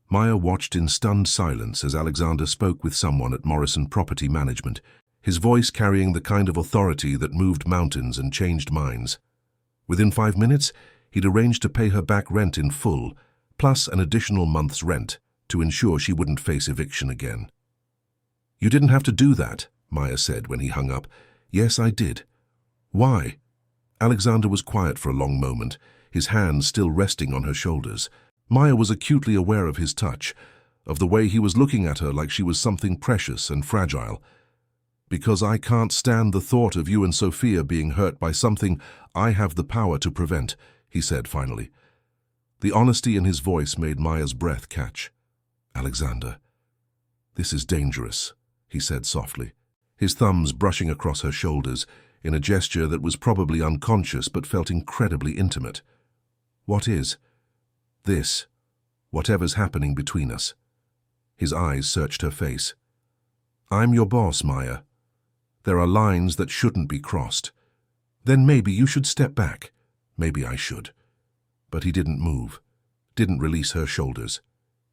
Maya watched in stunned silence as Alexander spoke with someone at Morrison Property Management, his voice carrying the kind of authority that moved mountains and changed minds. Within 5 minutes, he'd arranged to pay her back rent in full, plus an additional month's rent, to ensure she wouldn't face eviction again. "You didn't have to do that," Maya said when he hung up. "Yes, I did." "Why?" Alexander was quiet for a long moment, his hands still resting on her shoulders. Maya was acutely aware of his touch, of the way he was looking at her like she was something precious and fragile. "Because I can't stand the thought of you and Sophia being hurt by something I have the power to prevent," he said finally. The honesty in his voice made Maya's breath catch. "Alexander, this is dangerous," he said softly, his thumbs brushing across her shoulders in a gesture that was probably unconscious but felt incredibly intimate. "What is?" "This. Whatever's happening between us." His eyes searched her face. "I'm your boss, Maya. There are lines that shouldn't be crossed. Then maybe you should step back. Maybe I should." But he didn't move, didn't release her shoulders.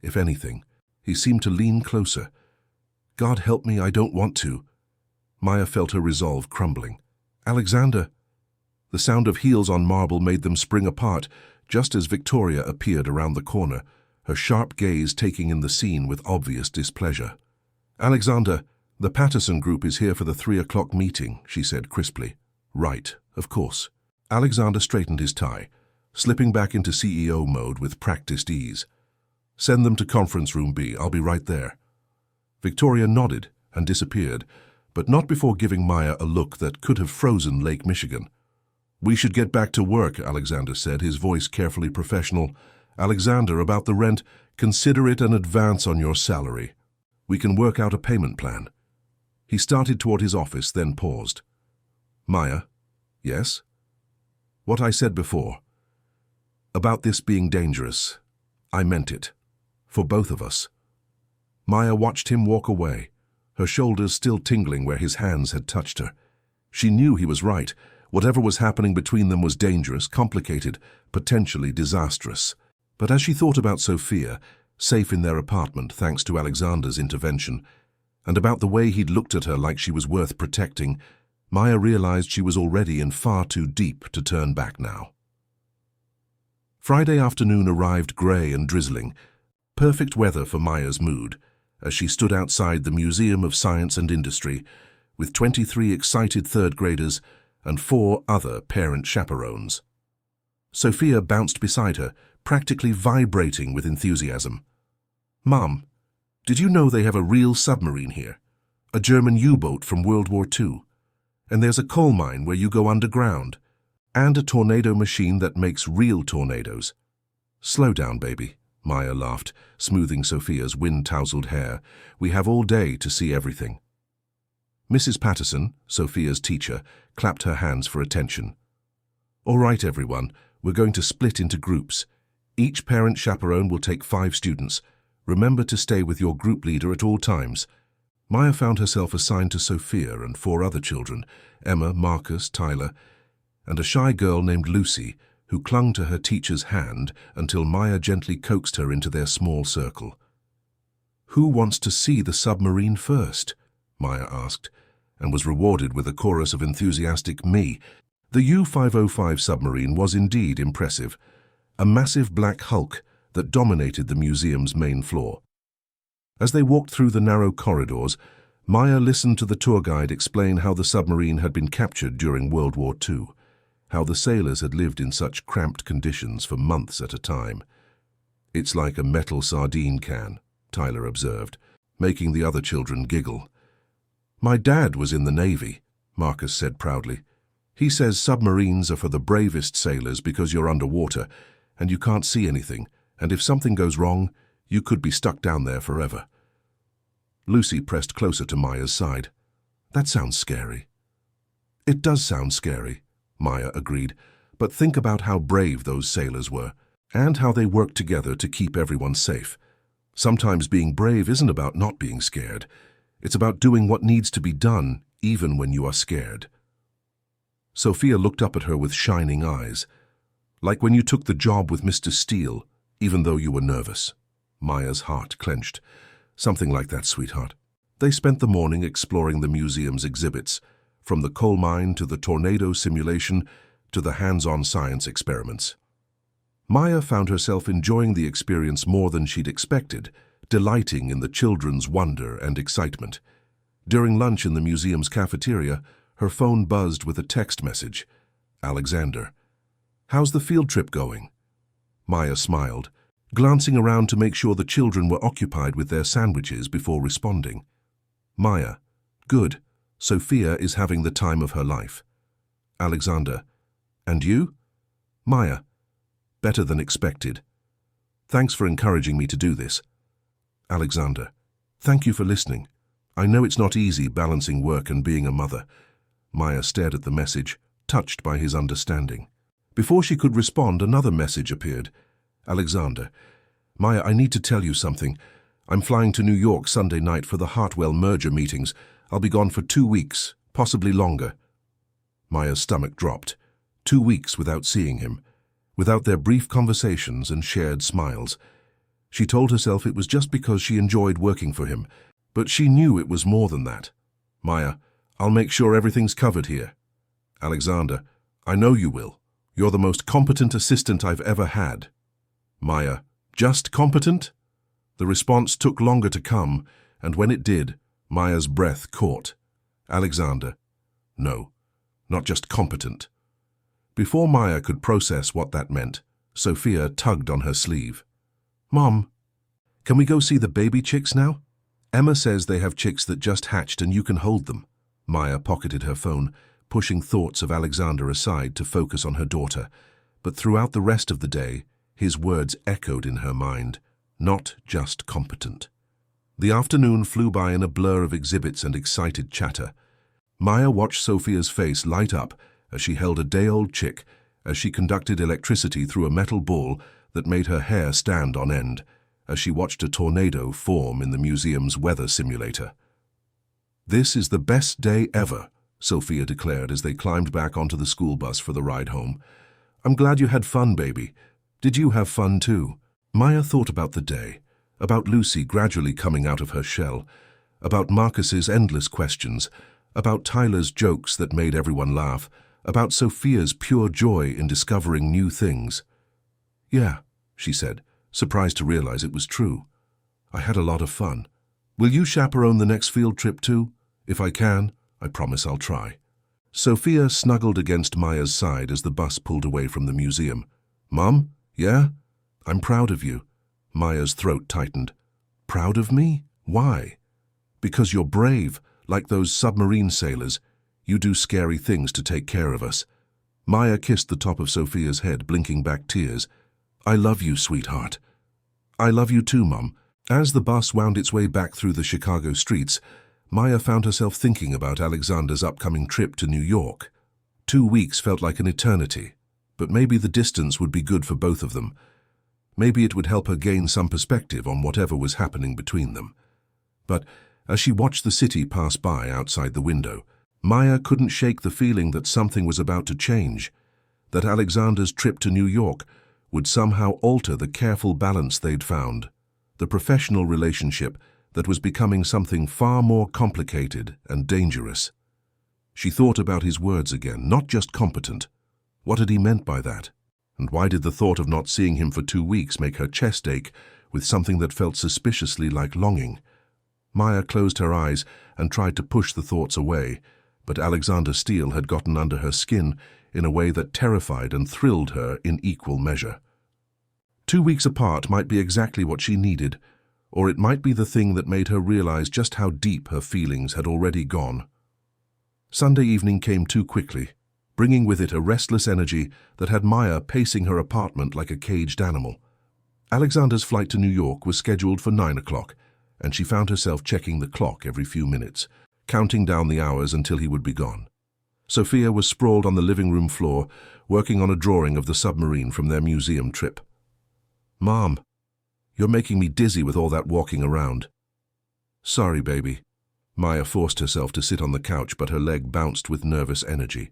If anything, he seemed to lean closer. "God help me, I don't want to." Maya felt her resolve crumbling. "Alexander." The sound of heels on marble made them spring apart, just as Victoria appeared around the corner, her sharp gaze taking in the scene with obvious displeasure. "Alexander, the Patterson Group is here for the 3 o'clock meeting," she said crisply. "Right, of course." Alexander straightened his tie, slipping back into CEO mode with practiced ease. "Send them to conference room B. I'll be right there." Victoria nodded and disappeared, but not before giving Maya a look that could have frozen Lake Michigan. "We should get back to work," Alexander said, his voice carefully professional. "Alexander, about the rent, consider it an advance on your salary. We can work out a payment plan." He started toward his office, then paused. "Maya?" "Yes?" "What I said before. About this being dangerous. I meant it. For both of us." Maya watched him walk away, her shoulders still tingling where his hands had touched her. She knew he was right. Whatever was happening between them was dangerous, complicated, potentially disastrous. But as she thought about Sophia, safe in their apartment thanks to Alexander's intervention, and about the way he'd looked at her like she was worth protecting, Maya realized she was already in far too deep to turn back now. Friday afternoon arrived grey and drizzling, perfect weather for Maya's mood, as she stood outside the Museum of Science and Industry, with 23 excited third graders and 4 other parent chaperones. Sophia bounced beside her, practically vibrating with enthusiasm. "Mom, did you know they have a real submarine here? A German U-boat from World War II. And there's a coal mine where you go underground. And a tornado machine that makes real tornadoes." "Slow down, baby," Maya laughed, smoothing Sophia's wind-tousled hair. "We have all day to see everything." Mrs. Patterson, Sophia's teacher, clapped her hands for attention. "All right, everyone, we're going to split into groups. Each parent chaperone will take 5 students. Remember to stay with your group leader at all times." Maya found herself assigned to Sophia and 4 other children, Emma, Marcus, Tyler, and a shy girl named Lucy, who clung to her teacher's hand until Maya gently coaxed her into their small circle. "Who wants to see the submarine first?" Maya asked, and was rewarded with a chorus of enthusiastic "me." The U-505 submarine was indeed impressive, a massive black hulk that dominated the museum's main floor. As they walked through the narrow corridors, Maya listened to the tour guide explain how the submarine had been captured during World War II, how the sailors had lived in such cramped conditions for months at a time. "It's like a metal sardine can," Tyler observed, making the other children giggle. "My dad was in the Navy," Marcus said proudly. "He says submarines are for the bravest sailors because you're underwater and you can't see anything, and if something goes wrong, you could be stuck down there forever." Lucy pressed closer to Maya's side. "That sounds scary." "It does sound scary," Maya agreed, "but think about how brave those sailors were, and how they worked together to keep everyone safe. Sometimes being brave isn't about not being scared. It's about doing what needs to be done, even when you are scared." Sophia looked up at her with shining eyes. "Like when you took the job with Mr. Steele, even though you were nervous." Maya's heart clenched. "Something like that, sweetheart." They spent the morning exploring the museum's exhibits, from the coal mine to the tornado simulation to the hands-on science experiments. Maya found herself enjoying the experience more than she'd expected, delighting in the children's wonder and excitement. During lunch in the museum's cafeteria, her phone buzzed with a text message. "Alexander. How's the field trip going?" Maya smiled, glancing around to make sure the children were occupied with their sandwiches before responding. "Maya. Good. Sophia is having the time of her life." Alexander. "And you?" Maya. "Better than expected. Thanks for encouraging me to do this." Alexander. "Thank you for listening. I know it's not easy balancing work and being a mother." Maya stared at the message, touched by his understanding. Before she could respond, another message appeared. Alexander. "Maya, I need to tell you something. I'm flying to New York Sunday night for the Hartwell merger meetings. I'll be gone for 2 weeks, possibly longer." Maya's stomach dropped. 2 weeks without seeing him, without their brief conversations and shared smiles. She told herself it was just because she enjoyed working for him, but she knew it was more than that. "Maya, I'll make sure everything's covered here." Alexander. "I know you will. You're the most competent assistant I've ever had." Maya. "Just competent?" The response took longer to come, and when it did, Maya's breath caught. Alexander. "No, not just competent." Before Maya could process what that meant, Sophia tugged on her sleeve. "Mom, can we go see the baby chicks now? Emma says they have chicks that just hatched and you can hold them." Maya pocketed her phone, pushing thoughts of Alexander aside to focus on her daughter. But throughout the rest of the day, his words echoed in her mind, not just competent. The afternoon flew by in a blur of exhibits and excited chatter. Maya watched Sophia's face light up as she held a day-old chick, as she conducted electricity through a metal ball that made her hair stand on end, as she watched a tornado form in the museum's weather simulator. "This is the best day ever," Sophia declared as they climbed back onto the school bus for the ride home. "I'm glad you had fun, baby. Did you have fun too?" Maya thought about the day, about Lucy gradually coming out of her shell, about Marcus's endless questions, about Tyler's jokes that made everyone laugh, about Sophia's pure joy in discovering new things. "Yeah," she said, surprised to realize it was true. "I had a lot of fun. Will you chaperone the next field trip too? If I can, I promise I'll try." Sophia snuggled against Maya's side as the bus pulled away from the museum. "Mom, yeah? I'm proud of you." Maya's throat tightened. "Proud of me? Why?" "Because you're brave, like those submarine sailors. You do scary things to take care of us." Maya kissed the top of Sophia's head, blinking back tears. "I love you, sweetheart." "I love you too, Mom." As the bus wound its way back through the Chicago streets, Maya found herself thinking about Alexander's upcoming trip to New York. 2 weeks felt like an eternity, but maybe the distance would be good for both of them. Maybe it would help her gain some perspective on whatever was happening between them. But As she watched the city pass by outside the window, Maya couldn't shake the feeling that something was about to change, that Alexander's trip to New York would somehow alter the careful balance they'd found, the professional relationship that was becoming something far more complicated and dangerous. She thought about his words again, not just competent. What had he meant by that? And why did the thought of not seeing him for 2 weeks make her chest ache with something that felt suspiciously like longing? Maya closed her eyes and tried to push the thoughts away, but Alexander Steele had gotten under her skin in a way that terrified and thrilled her in equal measure. 2 weeks apart might be exactly what she needed, or it might be the thing that made her realize just how deep her feelings had already gone. Sunday evening came too quickly, bringing with it a restless energy that had Maya pacing her apartment like a caged animal. Alexander's flight to New York was scheduled for 9 o'clock, and she found herself checking the clock every few minutes, counting down the hours until he would be gone. Sophia was sprawled on the living room floor, working on a drawing of the submarine from their museum trip. "Mom, you're making me dizzy with all that walking around." "Sorry, baby." Maya forced herself to sit on the couch, but her leg bounced with nervous energy.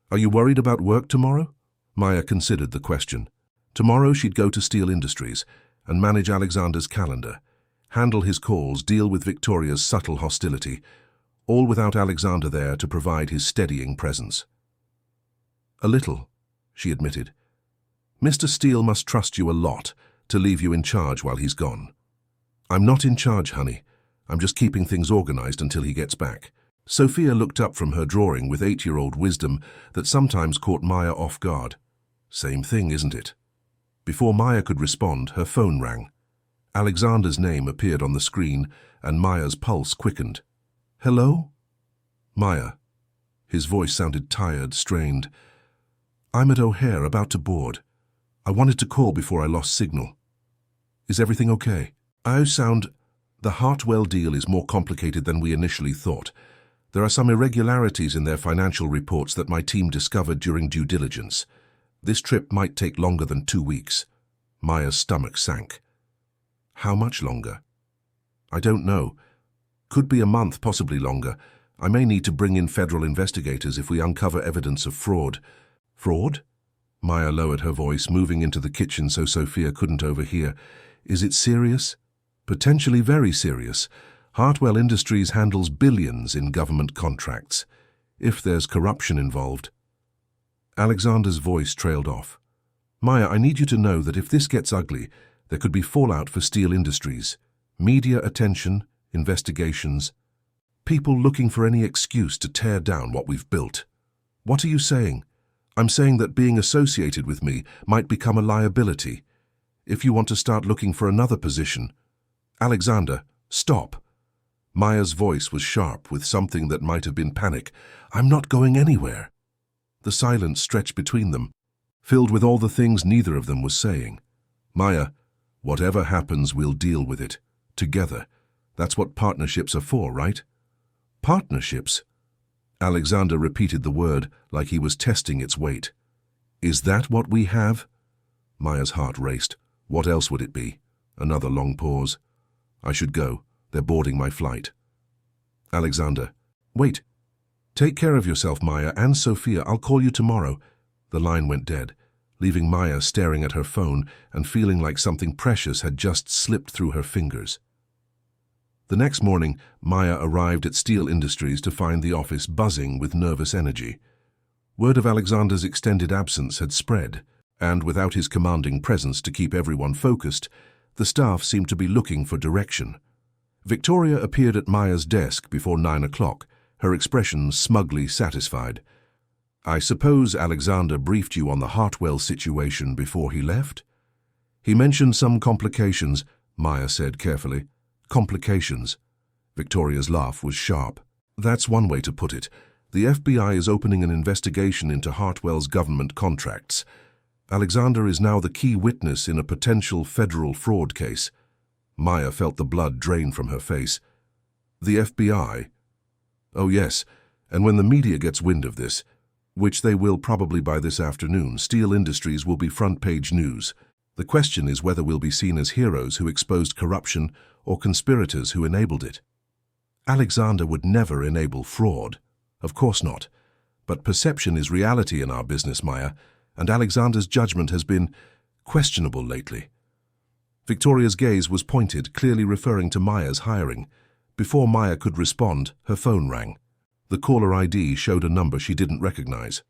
"Are you worried about work tomorrow?" Maya considered the question. Tomorrow she'd go to Steele Industries and manage Alexander's calendar, handle his calls, deal with Victoria's subtle hostility, all without Alexander there to provide his steadying presence. "A little," she admitted. "Mr. Steele must trust you a lot to leave you in charge while he's gone." "I'm not in charge, honey. I'm just keeping things organized until he gets back." Sophia looked up from her drawing with 8-year-old wisdom that sometimes caught Maya off guard. "Same thing, isn't it?" Before Maya could respond, her phone rang. Alexander's name appeared on the screen, and Maya's pulse quickened. "Hello?" "Maya." His voice sounded tired, strained. "I'm at O'Hare, about to board. I wanted to call before I lost signal. Is everything okay?" The Hartwell deal is more complicated than we initially thought. There are some irregularities in their financial reports that my team discovered during due diligence. This trip might take longer than 2 weeks. Maya's stomach sank. "How much longer?" "I don't know. Could be a month, possibly longer. I may need to bring in federal investigators if we uncover evidence of fraud." "Fraud?" Maya lowered her voice, moving into the kitchen so Sophia couldn't overhear. "Is it serious?" "Potentially very serious. Hartwell Industries handles billions in government contracts. If there's corruption involved..." Alexander's voice trailed off. "Maya, I need you to know that if this gets ugly, there could be fallout for Steele Industries. Media attention, investigations, people looking for any excuse to tear down what we've built." "What are you saying?" "I'm saying that being associated with me might become a liability. If you want to start looking for another position..." "Alexander, stop." Maya's voice was sharp with something that might have been panic. "I'm not going anywhere." The silence stretched between them, filled with all the things neither of them was saying. "Maya, whatever happens, we'll deal with it. Together. That's what partnerships are for, right?" "Partnerships?" Alexander repeated the word like he was testing its weight. "Is that what we have?" Maya's heart raced. What else would it be? Another long pause. "I should go. They're boarding my flight." Alexander. "Wait. Take care of yourself, Maya, and Sophia. I'll call you tomorrow." The line went dead, leaving Maya staring at her phone and feeling like something precious had just slipped through her fingers. The next morning, Maya arrived at Steele Industries to find the office buzzing with nervous energy. Word of Alexander's extended absence had spread, and without his commanding presence to keep everyone focused, the staff seemed to be looking for direction. Victoria appeared at Maya's desk before 9 o'clock, her expression smugly satisfied. "I suppose Alexander briefed you on the Hartwell situation before he left?" "He mentioned some complications," Maya said carefully. "Complications." Victoria's laugh was sharp. "That's one way to put it. The FBI is opening an investigation into Hartwell's government contracts. Alexander is now the key witness in a potential federal fraud case." Maya felt the blood drain from her face. "The FBI?" "Oh yes, and when the media gets wind of this, which they will probably by this afternoon, Steele Industries will be front-page news. The question is whether we'll be seen as heroes who exposed corruption or conspirators who enabled it." Alexander would never enable fraud. Of course not. But perception is reality in our business, Maya, and Alexander's judgment has been questionable lately. Victoria's gaze was pointed, clearly referring to Maya's hiring. Before Maya could respond, her phone rang. The caller ID showed a number she didn't recognize.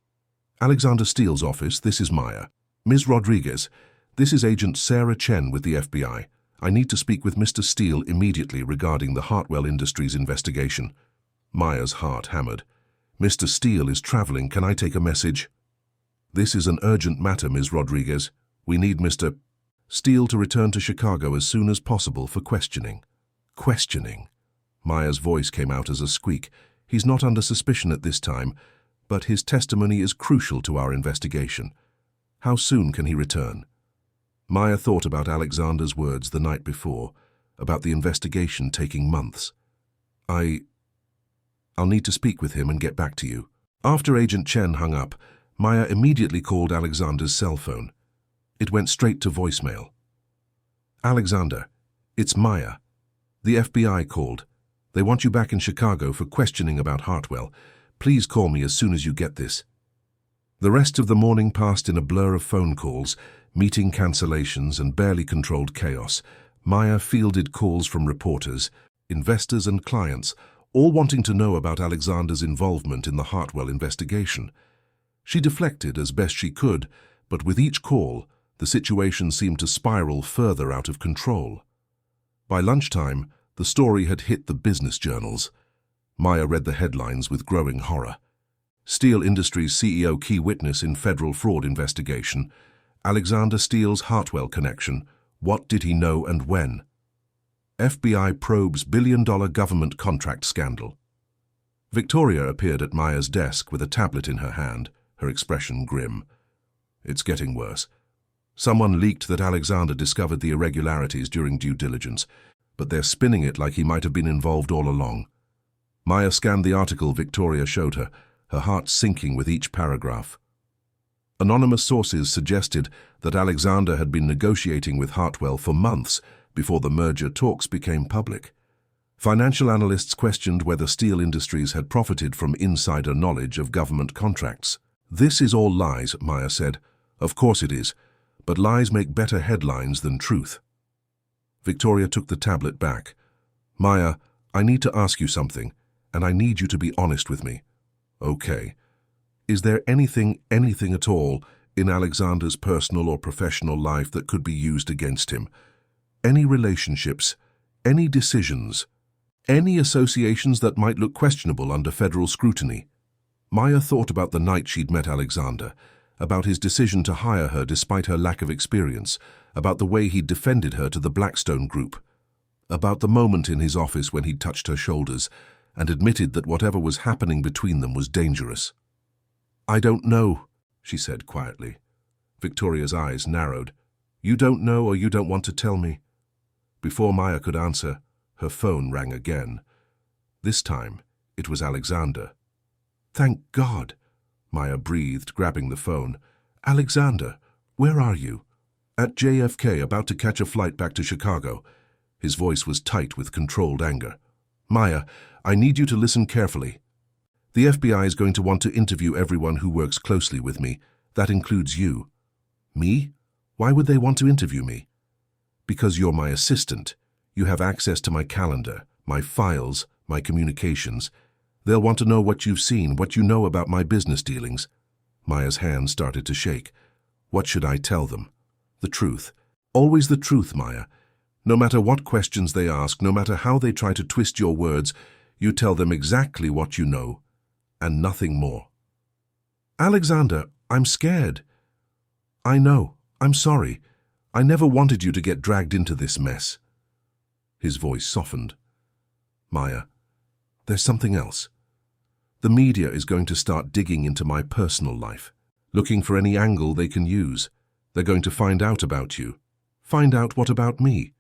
Alexander Steele's office, this is Maya. Ms. Rodriguez, this is Agent Sarah Chen with the FBI. I need to speak with Mr. Steele immediately regarding the Hartwell Industries investigation. Maya's heart hammered. Mr. Steele is traveling. Can I take a message? This is an urgent matter, Ms. Rodriguez. We need Mr. Steele to return to Chicago as soon as possible for questioning. Questioning. Maya's voice came out as a squeak. He's not under suspicion at this time, but his testimony is crucial to our investigation. How soon can he return? Maya thought about Alexander's words the night before, about the investigation taking months. I'll need to speak with him and get back to you. After Agent Chen hung up, Maya immediately called Alexander's cell phone. It went straight to voicemail. Alexander, it's Maya. The FBI called. They want you back in Chicago for questioning about Hartwell. Please call me as soon as you get this. The rest of the morning passed in a blur of phone calls, meeting cancellations, and barely controlled chaos. Maya fielded calls from reporters, investors, and clients, all wanting to know about Alexander's involvement in the Hartwell investigation. She deflected as best she could, but with each call, the situation seemed to spiral further out of control. By lunchtime, the story had hit the business journals. Maya read the headlines with growing horror. Steele Industries CEO key witness in federal fraud investigation. Alexander Steele's Hartwell connection. What did he know and when? FBI probes billion-dollar government contract scandal. Victoria appeared at Maya's desk with a tablet in her hand, her expression grim. It's getting worse. Someone leaked that Alexander discovered the irregularities during due diligence, but they're spinning it like he might have been involved all along. Maya scanned the article Victoria showed her, her heart sinking with each paragraph. Anonymous sources suggested that Alexander had been negotiating with Hartwell for months before the merger talks became public. Financial analysts questioned whether Steele Industries had profited from insider knowledge of government contracts. This is all lies, Maya said. Of course it is, but lies make better headlines than truth. Victoria took the tablet back. Maya, I need to ask you something, and I need you to be honest with me. Okay. Is there anything at all in Alexander's personal or professional life that could be used against him? Any relationships, any decisions, any associations that might look questionable under federal scrutiny? Maya thought about the night she'd met Alexander, about his decision to hire her despite her lack of experience, about the way he'd defended her to the Blackstone Group, about the moment in his office when he'd touched her shoulders and admitted that whatever was happening between them was dangerous. I don't know, she said quietly. Victoria's eyes narrowed. You don't know or you don't want to tell me? Before Maya could answer, her phone rang again. This time, it was Alexander. Thank God, Maya breathed, grabbing the phone. Alexander, where are you? At JFK, about to catch a flight back to Chicago. His voice was tight with controlled anger. Maya, I need you to listen carefully. The FBI is going to want to interview everyone who works closely with me. That includes you. Me? Why would they want to interview me? Because you're my assistant. You have access to my calendar, my files, my communications. They'll want to know what you've seen, what you know about my business dealings. Maya's hands started to shake. What should I tell them? The truth. Always the truth, Maya. No matter what questions they ask, no matter how they try to twist your words, you tell them exactly what you know, and nothing more. Alexander, I'm scared. I know. I'm sorry. I never wanted you to get dragged into this mess. His voice softened. Maya, there's something else. The media is going to start digging into my personal life, looking for any angle they can use. They're going to find out about you. Find out what about me?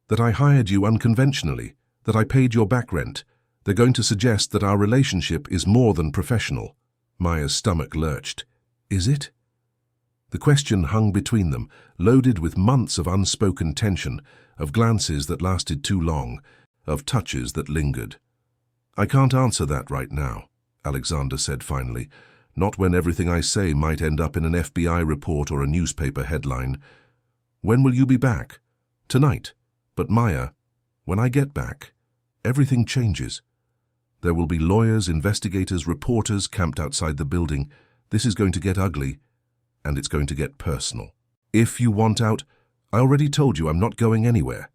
That I hired you unconventionally, that I paid your back rent. They're going to suggest that our relationship is more than professional. Maya's stomach lurched. Is it? The question hung between them, loaded with months of unspoken tension, of glances that lasted too long, of touches that lingered. I can't answer that right now, Alexander said finally. Not when everything I say might end up in an FBI report or a newspaper headline. When will you be back? Tonight. But Maya, when I get back, everything changes. There will be lawyers, investigators, reporters camped outside the building. This is going to get ugly, and it's going to get personal. If you want out, I already told you I'm not going anywhere.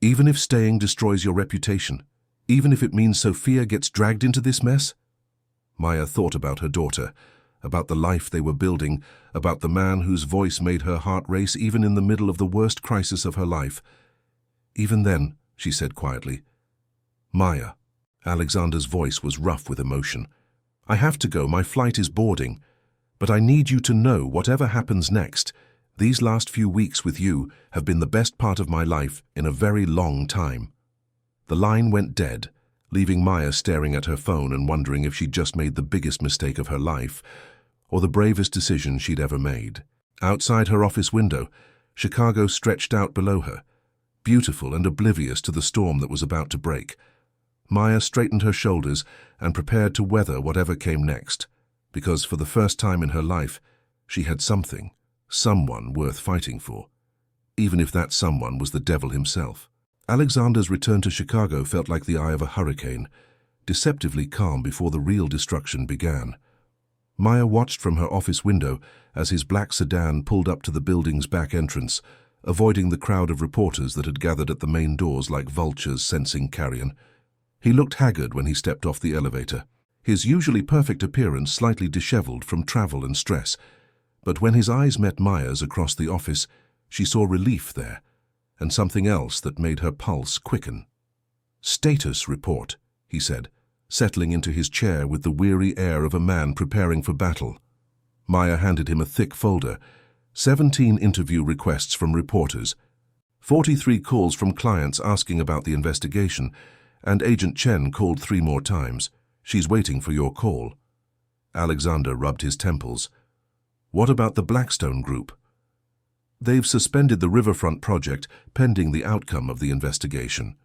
Even if staying destroys your reputation, even if it means Sophia gets dragged into this mess. Maya thought about her daughter, about the life they were building, about the man whose voice made her heart race even in the middle of the worst crisis of her life. Even then, she said quietly, Maya. Alexander's voice was rough with emotion. I have to go, my flight is boarding. But I need you to know, whatever happens next, these last few weeks with you have been the best part of my life in a very long time. The line went dead, leaving Maya staring at her phone and wondering if she'd just made the biggest mistake of her life, or the bravest decision she'd ever made. Outside her office window, Chicago stretched out below her, beautiful and oblivious to the storm that was about to break. Maya straightened her shoulders and prepared to weather whatever came next, because for the first time in her life, she had something, someone worth fighting for, even if that someone was the devil himself. Alexander's return to Chicago felt like the eye of a hurricane, deceptively calm before the real destruction began. Maya watched from her office window as his black sedan pulled up to the building's back entrance, avoiding the crowd of reporters that had gathered at the main doors like vultures sensing carrion. He looked haggard when he stepped off the elevator, his usually perfect appearance slightly disheveled from travel and stress. But when his eyes met Maya's across the office, she saw relief there, and something else that made her pulse quicken. "Status report," he said, settling into his chair with the weary air of a man preparing for battle. Maya handed him a thick folder, 17 interview requests from reporters, 43 calls from clients asking about the investigation, and Agent Chen called 3 more times. She's waiting for your call. Alexander rubbed his temples. What about the Blackstone Group? They've suspended the Riverfront project pending the outcome of the investigation.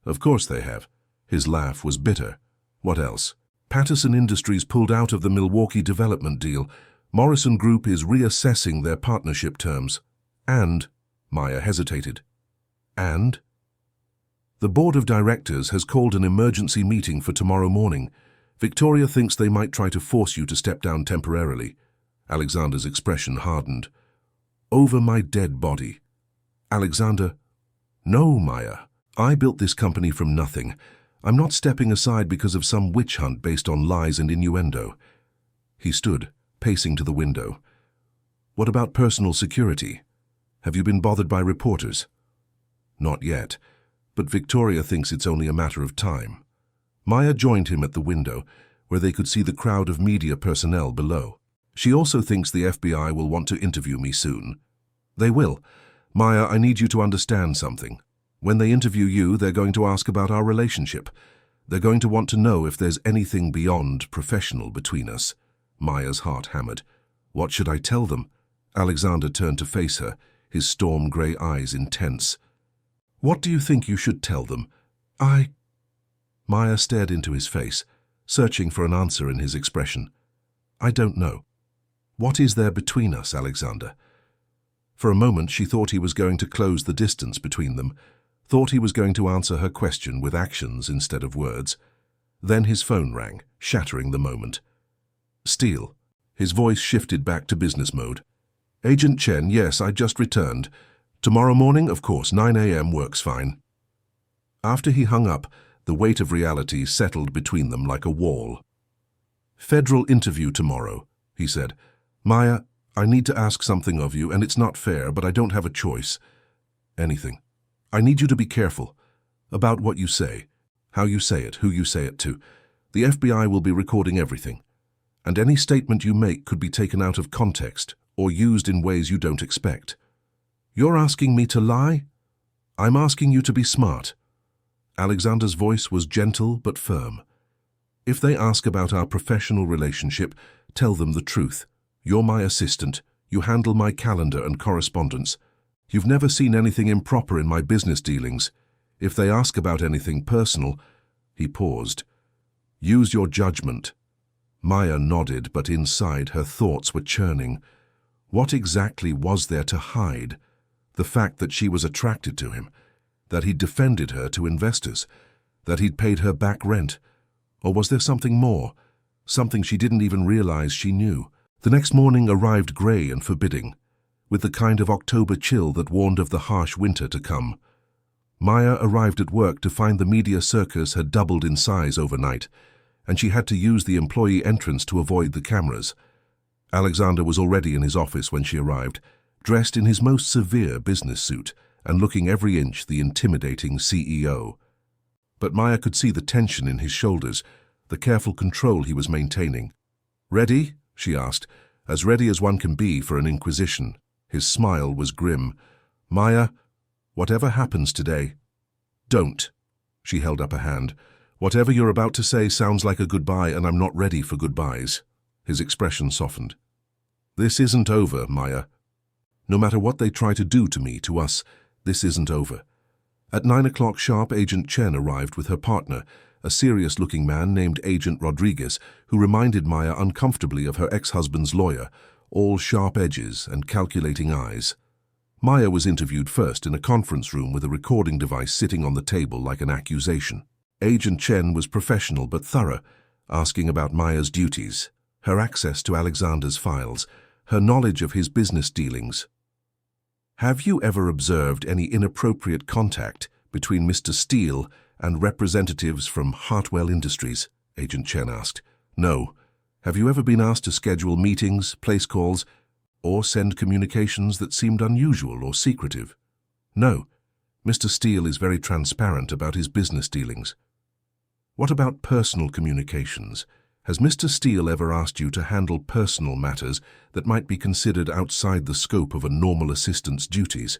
Of course they have. His laugh was bitter. What else? Patterson Industries pulled out of the Milwaukee development deal. Morrison Group is reassessing their partnership terms. And, Maya hesitated. And? The board of directors has called an emergency meeting for tomorrow morning. Victoria thinks they might try to force you to step down temporarily. Alexander's expression hardened. Over my dead body. Alexander, no, Maya. I built this company from nothing. I'm not stepping aside because of some witch hunt based on lies and innuendo. He stood, pacing to the window. What about personal security? Have you been bothered by reporters? Not yet, but Victoria thinks it's only a matter of time. Maya joined him at the window, where they could see the crowd of media personnel below. She also thinks the FBI will want to interview me soon. They will. Maya, I need you to understand something. When they interview you, they're going to ask about our relationship. They're going to want to know if there's anything beyond professional between us. Maya's heart hammered. What should I tell them? Alexander turned to face her, his storm-grey eyes intense. What do you think you should tell them? Maya stared into his face, searching for an answer in his expression. I don't know. What is there between us, Alexander? For a moment she thought he was going to close the distance between them, thought he was going to answer her question with actions instead of words. Then his phone rang, shattering the moment. Steele. His voice shifted back to business mode. Agent Chen, yes, I just returned. Tomorrow morning, of course, 9 a.m. works fine. After he hung up, the weight of reality settled between them like a wall. Federal interview tomorrow, he said. Maya, I need to ask something of you, and it's not fair, but I don't have a choice. Anything. I need you to be careful about what you say, how you say it, who you say it to. The FBI will be recording everything, and any statement you make could be taken out of context or used in ways you don't expect. You're asking me to lie? I'm asking you to be smart. Alexander's voice was gentle but firm. If they ask about our professional relationship, tell them the truth. You're my assistant. You handle my calendar and correspondence. You've never seen anything improper in my business dealings. If they ask about anything personal, he paused. Use your judgment. Maya nodded, but inside her thoughts were churning. What exactly was there to hide? The fact that she was attracted to him, that he'd defended her to investors, that he'd paid her back rent. Or was there something more? Something she didn't even realize she knew. The next morning arrived grey and forbidding, with the kind of October chill that warned of the harsh winter to come. Maya arrived at work to find the media circus had doubled in size overnight, and she had to use the employee entrance to avoid the cameras. Alexander was already in his office when she arrived, dressed in his most severe business suit and looking every inch the intimidating CEO. But Maya could see the tension in his shoulders, the careful control he was maintaining. "Ready?" she asked, as ready as one can be for an inquisition. His smile was grim. "Maya, whatever happens today, don't." She held up a hand. "Whatever you're about to say sounds like a goodbye, and I'm not ready for goodbyes." His expression softened. "This isn't over, Maya. No matter what they try to do to me, to us, this isn't over." At 9 o'clock sharp, Agent Chen arrived with her partner, a serious-looking man named Agent Rodriguez, who reminded Maya uncomfortably of her ex-husband's lawyer, all sharp edges and calculating eyes. Maya was interviewed first in a conference room with a recording device sitting on the table like an accusation. Agent Chen was professional but thorough, asking about Maya's duties, her access to Alexander's files, her knowledge of his business dealings. "Have you ever observed any inappropriate contact between Mr. Steele and representatives from Hartwell Industries?" Agent Chen asked. "No. Have you ever been asked to schedule meetings, place calls, or send communications that seemed unusual or secretive?" "No. Mr. Steele is very transparent about his business dealings." "What about personal communications? Has Mr. Steele ever asked you to handle personal matters that might be considered outside the scope of a normal assistant's duties?"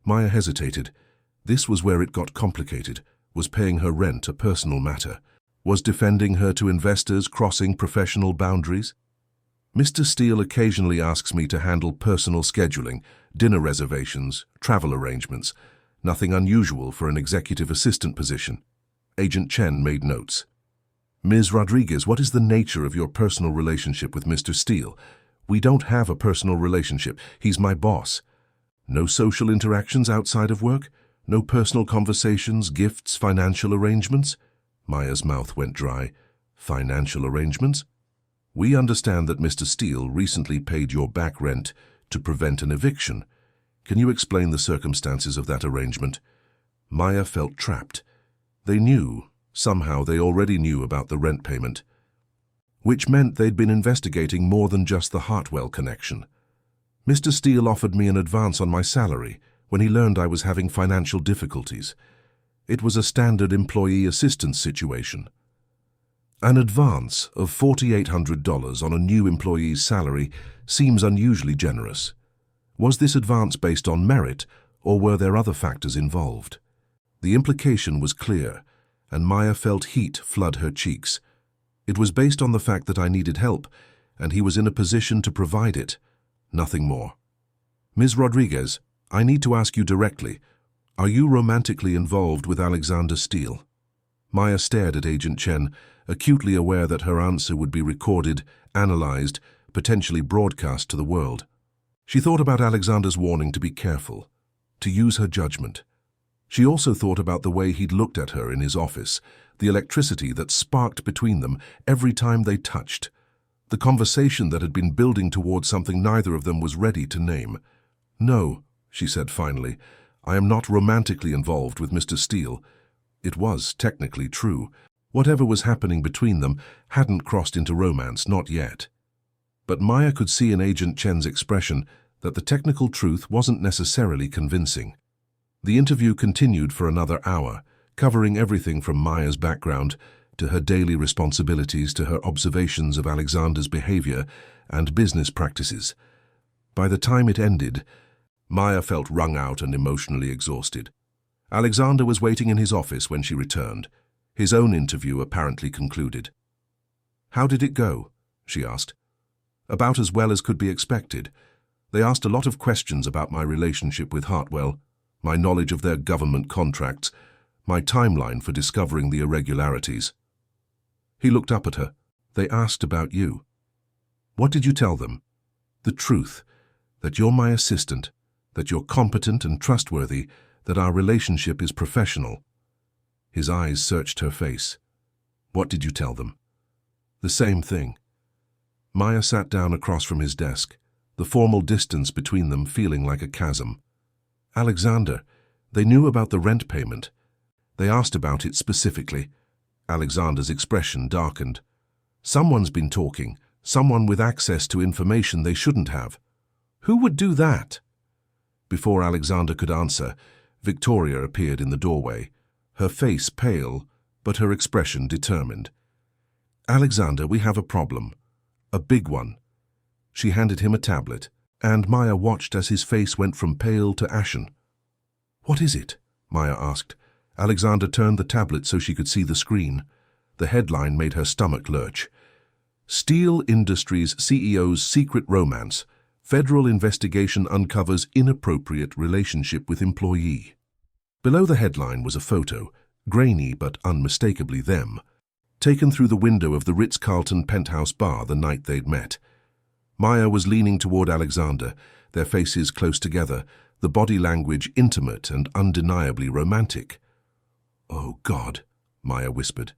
Maya hesitated. This was where it got complicated. Was paying her rent a personal matter? Was defending her to investors crossing professional boundaries? "Mr. Steele occasionally asks me to handle personal scheduling, dinner reservations, travel arrangements. Nothing unusual for an executive assistant position." Agent Chen made notes. "Ms. Rodriguez, what is the nature of your personal relationship with Mr. Steele?" "We don't have a personal relationship. He's my boss." "No social interactions outside of work? No personal conversations, gifts, financial arrangements?" Maya's mouth went dry. "Financial arrangements?" "We understand that Mr. Steele recently paid your back rent to prevent an eviction. Can you explain the circumstances of that arrangement?" Maya felt trapped. They knew. Somehow they already knew about the rent payment, which meant they'd been investigating more than just the Hartwell connection. "Mr. Steele offered me an advance on my salary when he learned I was having financial difficulties. It was a standard employee assistance situation." An advance of $4,800 on a new employee's salary seems unusually generous. Was this advance based on merit, or were there other factors involved? The implication was clear, and Maya felt heat flood her cheeks. "It was based on the fact that I needed help, and he was in a position to provide it. Nothing more." "Ms. Rodriguez, I need to ask you directly. Are you romantically involved with Alexander Steele?" Maya stared at Agent Chen, acutely aware that her answer would be recorded, analyzed, potentially broadcast to the world. She thought about Alexander's warning to be careful, to use her judgment. She also thought about the way he'd looked at her in his office, the electricity that sparked between them every time they touched, the conversation that had been building towards something neither of them was ready to name. "No," she said finally, "I am not romantically involved with Mr. Steele." It was technically true. Whatever was happening between them hadn't crossed into romance, not yet. But Maya could see in Agent Chen's expression that the technical truth wasn't necessarily convincing. The interview continued for another hour, covering everything from Maya's background to her daily responsibilities to her observations of Alexander's behavior and business practices. By the time it ended, Maya felt wrung out and emotionally exhausted. Alexander was waiting in his office when she returned, his own interview apparently concluded. "How did it go?" she asked. "About as well as could be expected. They asked a lot of questions about my relationship with Hartwell, my knowledge of their government contracts, my timeline for discovering the irregularities." He looked up at her. "They asked about you. What did you tell them?" "The truth, that you're my assistant, that you're competent and trustworthy, that our relationship is professional." His eyes searched her face. "What did you tell them?" "The same thing." Maya sat down across from his desk, the formal distance between them feeling like a chasm. "Alexander, they knew about the rent payment. They asked about it specifically." Alexander's expression darkened. "Someone's been talking, someone with access to information they shouldn't have. Who would do that?" Before Alexander could answer, Victoria appeared in the doorway, her face pale, but her expression determined. "Alexander, we have a problem. A big one." She handed him a tablet, and Maya watched as his face went from pale to ashen. "What is it?" Maya asked. Alexander turned the tablet so she could see the screen. The headline made her stomach lurch. "Steele Industries CEO's Secret Romance. Federal Investigation Uncovers Inappropriate Relationship with Employee." Below the headline was a photo, grainy but unmistakably them, taken through the window of the Ritz-Carlton penthouse bar the night they'd met. Maya was leaning toward Alexander, their faces close together, the body language intimate and undeniably romantic. "Oh, God," Maya whispered.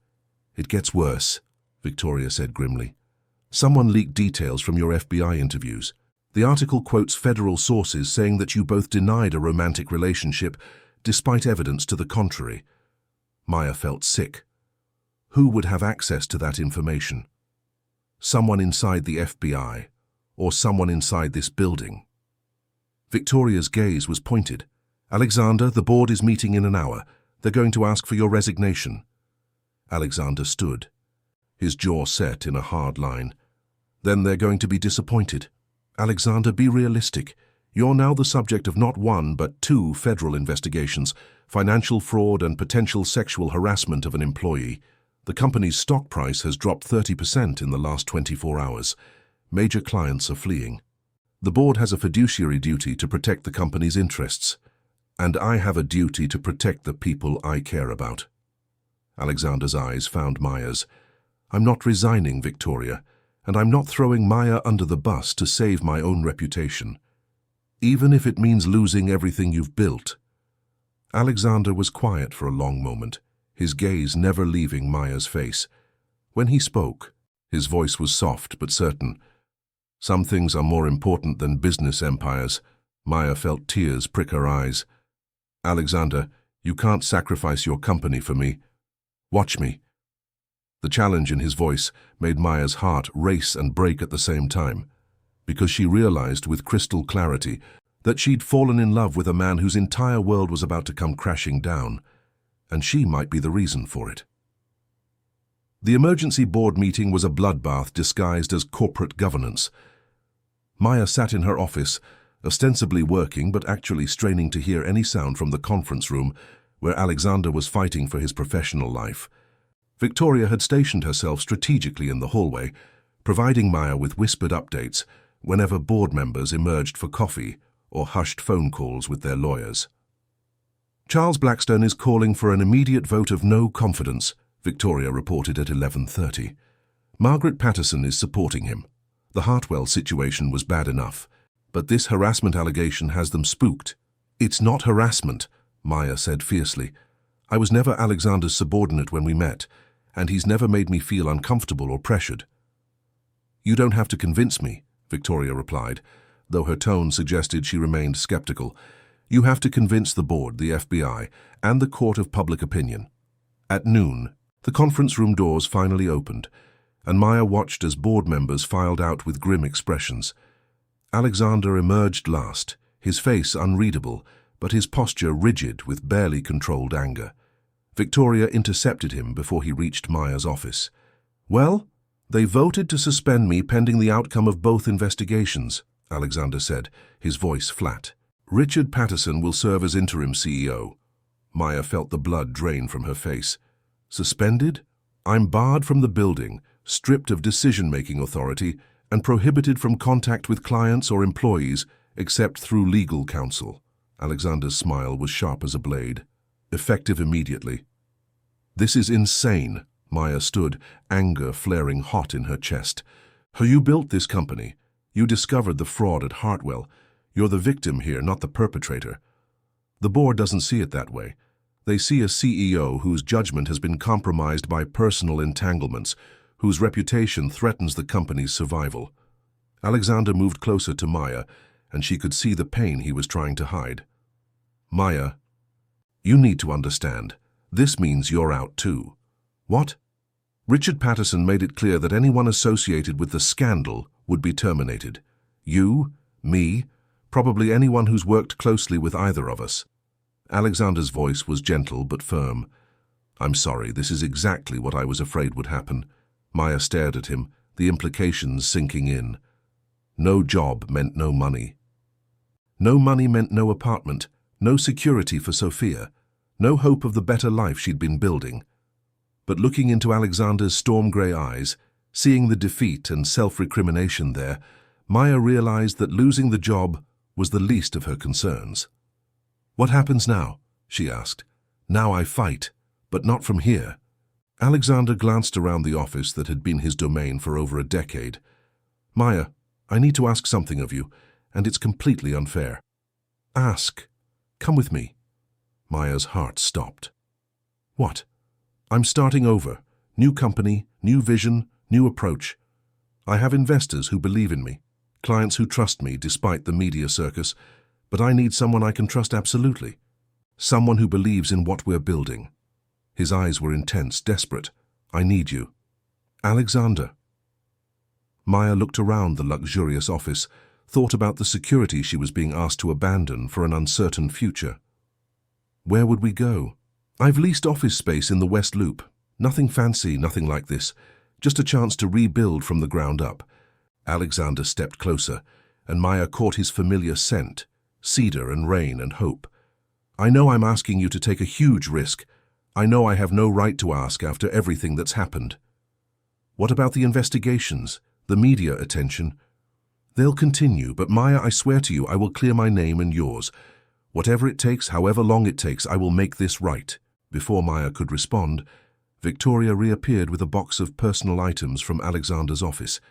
"It gets worse," Victoria said grimly. "Someone leaked details from your FBI interviews. The article quotes federal sources saying that you both denied a romantic relationship, despite evidence to the contrary." Maya felt sick. Who would have access to that information? Someone inside the FBI, or someone inside this building? Victoria's gaze was pointed. "Alexander, the board is meeting in an hour. They're going to ask for your resignation." Alexander stood, his jaw set in a hard line. "Then they're going to be disappointed. Alexander, be realistic. You're now the subject of not one, but two federal investigations, financial fraud and potential sexual harassment of an employee. The company's stock price has dropped 30% in the last 24 hours. Major clients are fleeing. The board has a fiduciary duty to protect the company's interests, and I have a duty to protect the people I care about." Alexander's eyes found Maya's. "I'm not resigning, Victoria, and I'm not throwing Maya under the bus to save my own reputation, even if it means losing everything you've built." Alexander was quiet for a long moment, his gaze never leaving Maya's face. When he spoke, his voice was soft but certain. "Some things are more important than business empires." Maya felt tears prick her eyes. "Alexander, you can't sacrifice your company for me. Watch me." The challenge in his voice made Maya's heart race and break at the same time, because she realized with crystal clarity that she'd fallen in love with a man whose entire world was about to come crashing down, and she might be the reason for it. The emergency board meeting was a bloodbath disguised as corporate governance. Maya sat in her office, ostensibly working but actually straining to hear any sound from the conference room where Alexander was fighting for his professional life. Victoria had stationed herself strategically in the hallway, providing Maya with whispered updates whenever board members emerged for coffee or hushed phone calls with their lawyers. "Charles Blackstone is calling for an immediate vote of no confidence," Victoria reported at 11:30. "Margaret Patterson is supporting him. The Hartwell situation was bad enough, but this harassment allegation has them spooked." "It's not harassment," Maya said fiercely. "I was never Alexander's subordinate when we met, and he's never made me feel uncomfortable or pressured." "You don't have to convince me," Victoria replied, though her tone suggested she remained skeptical. "You have to convince the board, the FBI, and the court of public opinion." At noon, the conference room doors finally opened, and Maya watched as board members filed out with grim expressions. Alexander emerged last, his face unreadable, but his posture rigid with barely controlled anger. Victoria intercepted him before he reached Maya's office. "Well, they voted to suspend me pending the outcome of both investigations," Alexander said, his voice flat. "Richard Patterson will serve as interim CEO." Maya felt the blood drain from her face. "Suspended? I'm barred from the building, stripped of decision-making authority, and prohibited from contact with clients or employees except through legal counsel." Alexander's smile was sharp as a blade. "Effective immediately." "This is insane," Maya stood, anger flaring hot in her chest. You built this company. You discovered the fraud at Hartwell. You're the victim here, not the perpetrator. The board doesn't see it that way. They see a CEO whose judgment has been compromised by personal entanglements, whose reputation threatens the company's survival. Alexander moved closer to Maya, and she could see the pain he was trying to hide. Maya, you need to understand. This means you're out too. What? Richard Patterson made it clear that anyone associated with the scandal would be terminated. You, me, probably anyone who's worked closely with either of us. Alexander's voice was gentle but firm. I'm sorry, this is exactly what I was afraid would happen. Maya stared at him, the implications sinking in. No job meant no money. No money meant no apartment, no security for Sophia, no hope of the better life she'd been building. But looking into Alexander's storm-grey eyes, seeing the defeat and self-recrimination there, Maya realized that losing the job was the least of her concerns. What happens now? She asked. Now I fight, but not from here. Alexander glanced around the office that had been his domain for over a decade. Maya, I need to ask something of you, and it's completely unfair. Ask. Come with me. Maya's heart stopped. What? I'm starting over. New company, new vision, new approach. I have investors who believe in me, clients who trust me despite the media circus, but I need someone I can trust absolutely. Someone who believes in what we're building. His eyes were intense, desperate. I need you. Alexander. Maya looked around the luxurious office, thought about the security she was being asked to abandon for an uncertain future. Where would we go? I've leased office space in the West Loop. Nothing fancy, nothing like this. Just a chance to rebuild from the ground up. Alexander stepped closer, and Maya caught his familiar scent, cedar and rain and hope. I know I'm asking you to take a huge risk. I know I have no right to ask after everything that's happened. What about the investigations, the media attention? They'll continue, but Maya, I swear to you, I will clear my name and yours. Whatever it takes, however long it takes, I will make this right. Before Maya could respond, Victoria reappeared with a box of personal items from Alexander's office.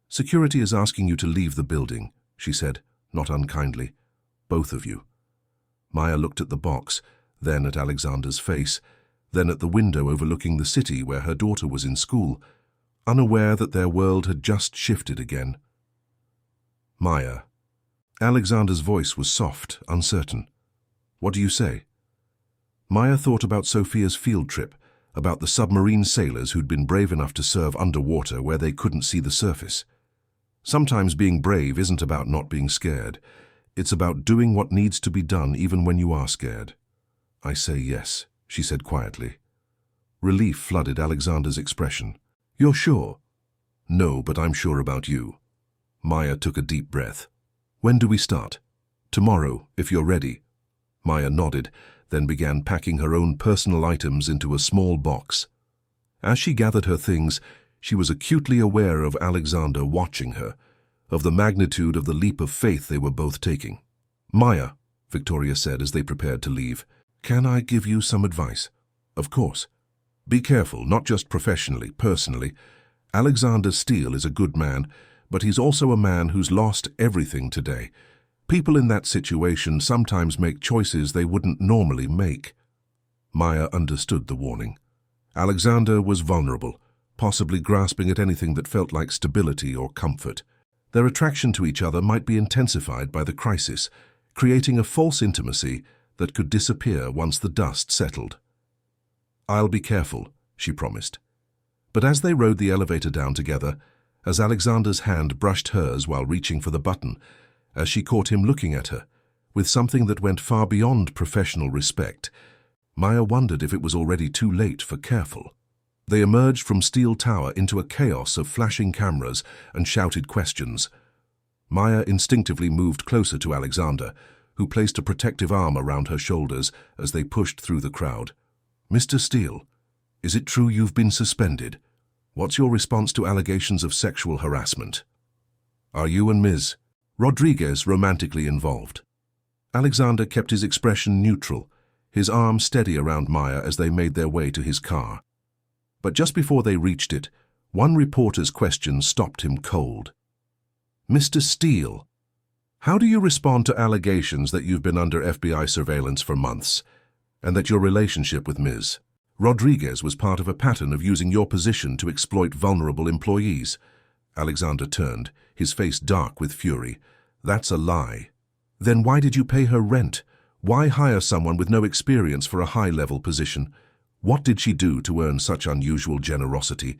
Security is asking you to leave the building, she said, not unkindly. Both of you. Maya looked at the box, then at Alexander's face, then at the window overlooking the city where her daughter was in school, unaware that their world had just shifted again. Maya. Alexander's voice was soft, uncertain. What do you say? Maya thought about Sophia's field trip, about the submarine sailors who'd been brave enough to serve underwater where they couldn't see the surface. Sometimes being brave isn't about not being scared. It's about doing what needs to be done even when you are scared. I say yes, she said quietly. Relief flooded Alexander's expression. You're sure? No, but I'm sure about you. Maya took a deep breath. When do we start? Tomorrow, if you're ready. Maya nodded, then began packing her own personal items into a small box. As she gathered her things, she was acutely aware of Alexander watching her, of the magnitude of the leap of faith they were both taking. Maya, Victoria said as they prepared to leave, can I give you some advice? Of course. Be careful, not just professionally, personally. Alexander Steele is a good man, but he's also a man who's lost everything today. People in that situation sometimes make choices they wouldn't normally make. Maya understood the warning. Alexander was vulnerable, possibly grasping at anything that felt like stability or comfort. Their attraction to each other might be intensified by the crisis, creating a false intimacy that could disappear once the dust settled. I'll be careful, she promised. But as they rode the elevator down together, as Alexander's hand brushed hers while reaching for the button, as she caught him looking at her, with something that went far beyond professional respect, Maya wondered if it was already too late for careful. They emerged from Steel Tower into a chaos of flashing cameras and shouted questions. Maya instinctively moved closer to Alexander, who placed a protective arm around her shoulders as they pushed through the crowd. Mr. Steele, is it true you've been suspended? What's your response to allegations of sexual harassment? Are you and Ms. Rodriguez romantically involved? Alexander kept his expression neutral, his arm steady around Maya as they made their way to his car. But just before they reached it, one reporter's question stopped him cold. "Mr. Steele, how do you respond to allegations that you've been under FBI surveillance for months, and that your relationship with Ms. Rodriguez was part of a pattern of using your position to exploit vulnerable employees?" Alexander turned, his face dark with fury. "That's a lie. Then why did you pay her rent? Why hire someone with no experience for a high-level position? What did she do to earn such unusual generosity?"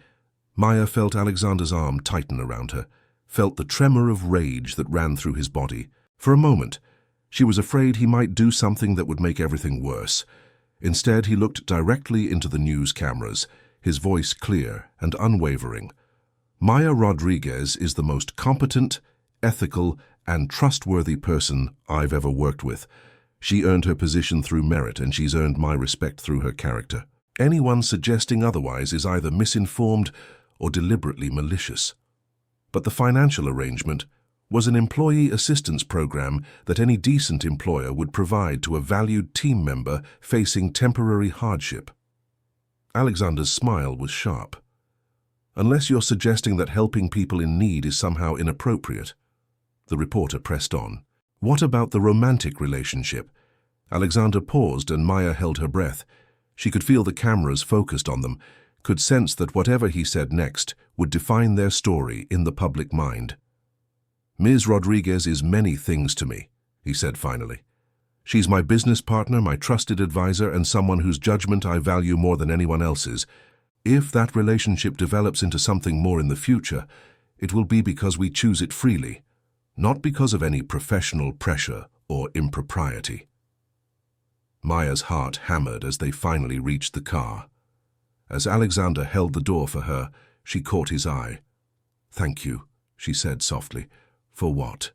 Maya felt Alexander's arm tighten around her, felt the tremor of rage that ran through his body. For a moment, she was afraid he might do something that would make everything worse. Instead, he looked directly into the news cameras, his voice clear and unwavering. "Maya Rodriguez is the most competent, ethical, and trustworthy person I've ever worked with. She earned her position through merit, and she's earned my respect through her character. Anyone suggesting otherwise is either misinformed or deliberately malicious." But the financial arrangement was an employee assistance program that any decent employer would provide to a valued team member facing temporary hardship. Alexander's smile was sharp. "Unless you're suggesting that helping people in need is somehow inappropriate." The reporter pressed on. "What about the romantic relationship?" Alexander paused and Maya held her breath. She could feel the cameras focused on them, could sense that whatever he said next would define their story in the public mind. "Ms. Rodriguez is many things to me," he said finally. "She's my business partner, my trusted advisor, and someone whose judgment I value more than anyone else's. If that relationship develops into something more in the future, it will be because we choose it freely, not because of any professional pressure or impropriety." Maya's heart hammered as they finally reached the car. As Alexander held the door for her, she caught his eye. "Thank you," she said softly. "For what?"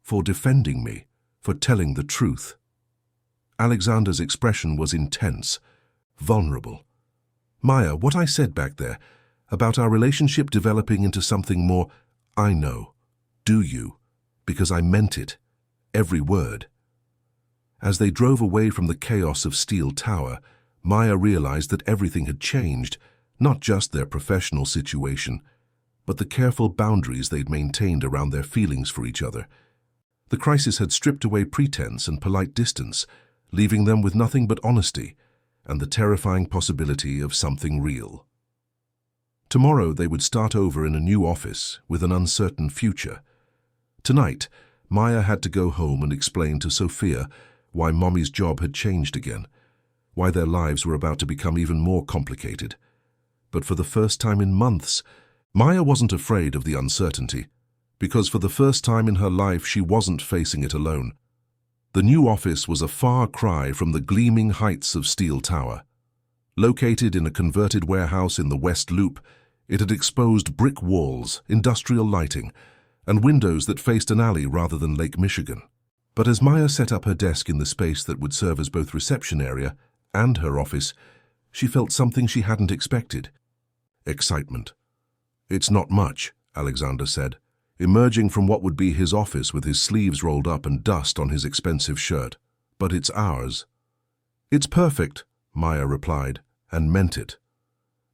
"For defending me, for telling the truth." Alexander's expression was intense, vulnerable. "Maya, what I said back there, about our relationship developing into something more, I know. Do you? Because I meant it. Every word." As they drove away from the chaos of Steele Tower, Maya realized that everything had changed, not just their professional situation, but the careful boundaries they'd maintained around their feelings for each other. The crisis had stripped away pretense and polite distance, leaving them with nothing but honesty and the terrifying possibility of something real. Tomorrow they would start over in a new office with an uncertain future. Tonight, Maya had to go home and explain to Sophia why Mommy's job had changed again, why their lives were about to become even more complicated. But for the first time in months, Maya wasn't afraid of the uncertainty, because for the first time in her life she wasn't facing it alone. The new office was a far cry from the gleaming heights of Steele Tower. Located in a converted warehouse in the West Loop, it had exposed brick walls, industrial lighting, and windows that faced an alley rather than Lake Michigan. But as Maya set up her desk in the space that would serve as both reception area and her office, she felt something she hadn't expected. Excitement. "It's not much," Alexander said, emerging from what would be his office with his sleeves rolled up and dust on his expensive shirt. "But it's ours." "It's perfect," Maya replied, and meant it.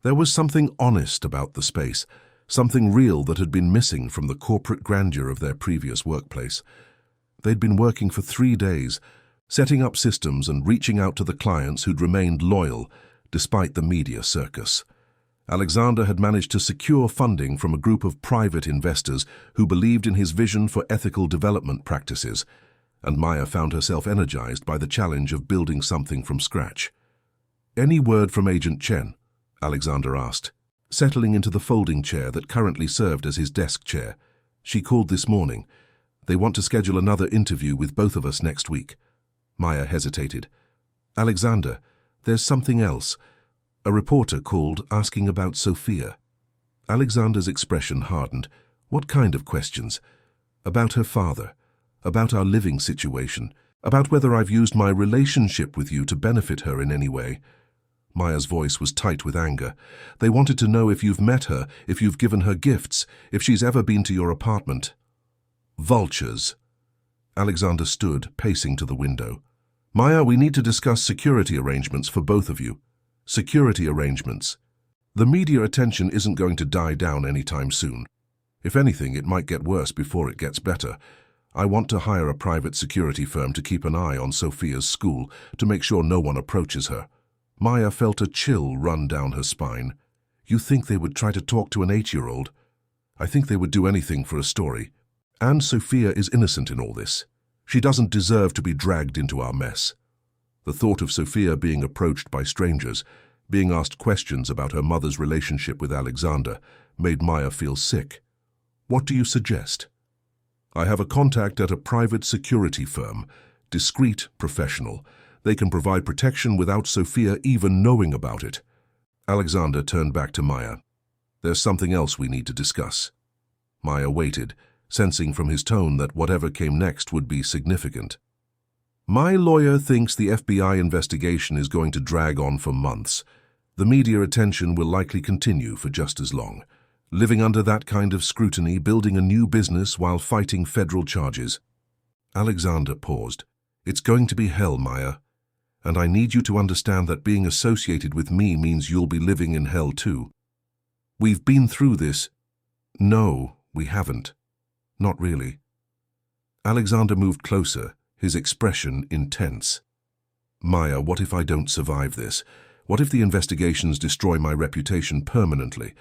There was something honest about the space, something real that had been missing from the corporate grandeur of their previous workplace. They'd been working for 3 days, setting up systems and reaching out to the clients who'd remained loyal despite the media circus. Alexander had managed to secure funding from a group of private investors who believed in his vision for ethical development practices, and Maya found herself energized by the challenge of building something from scratch. "Any word from Agent Chen?" Alexander asked, settling into the folding chair that currently served as his desk chair. "She called this morning. They want to schedule another interview with both of us next week." Maya hesitated. "Alexander, there's something else. A reporter called asking about Sophia." Alexander's expression hardened. "What kind of questions?" "About her father, about our living situation, about whether I've used my relationship with you to benefit her in any way." Maya's voice was tight with anger. "They wanted to know if you've met her, if you've given her gifts, if she's ever been to your apartment." "Vultures." Alexander stood, pacing to the window. "Maya, we need to discuss security arrangements for both of you." "Security arrangements." The media attention isn't going to die down anytime soon. If anything, it might get worse before it gets better. I want to hire a private security firm to keep an eye on Sophia's school to make sure no one approaches her. Maya felt a chill run down her spine. You think they would try to talk to an 8-year-old? I think they would do anything for a story. And Sophia is innocent in all this. She doesn't deserve to be dragged into our mess. The thought of Sophia being approached by strangers, being asked questions about her mother's relationship with Alexander, made Maya feel sick. What do you suggest? I have a contact at a private security firm, discreet, professional. They can provide protection without Sophia even knowing about it. Alexander turned back to Maya. There's something else we need to discuss. Maya waited, sensing from his tone that whatever came next would be significant. My lawyer thinks the FBI investigation is going to drag on for months. The media attention will likely continue for just as long. Living under that kind of scrutiny, building a new business while fighting federal charges. Alexander paused. It's going to be hell, Maya. And I need you to understand that being associated with me means you'll be living in hell too. We've been through this. No, we haven't. Not really. Alexander moved closer, his expression intense. Maya, what if I don't survive this? What if the investigations destroy my reputation permanently?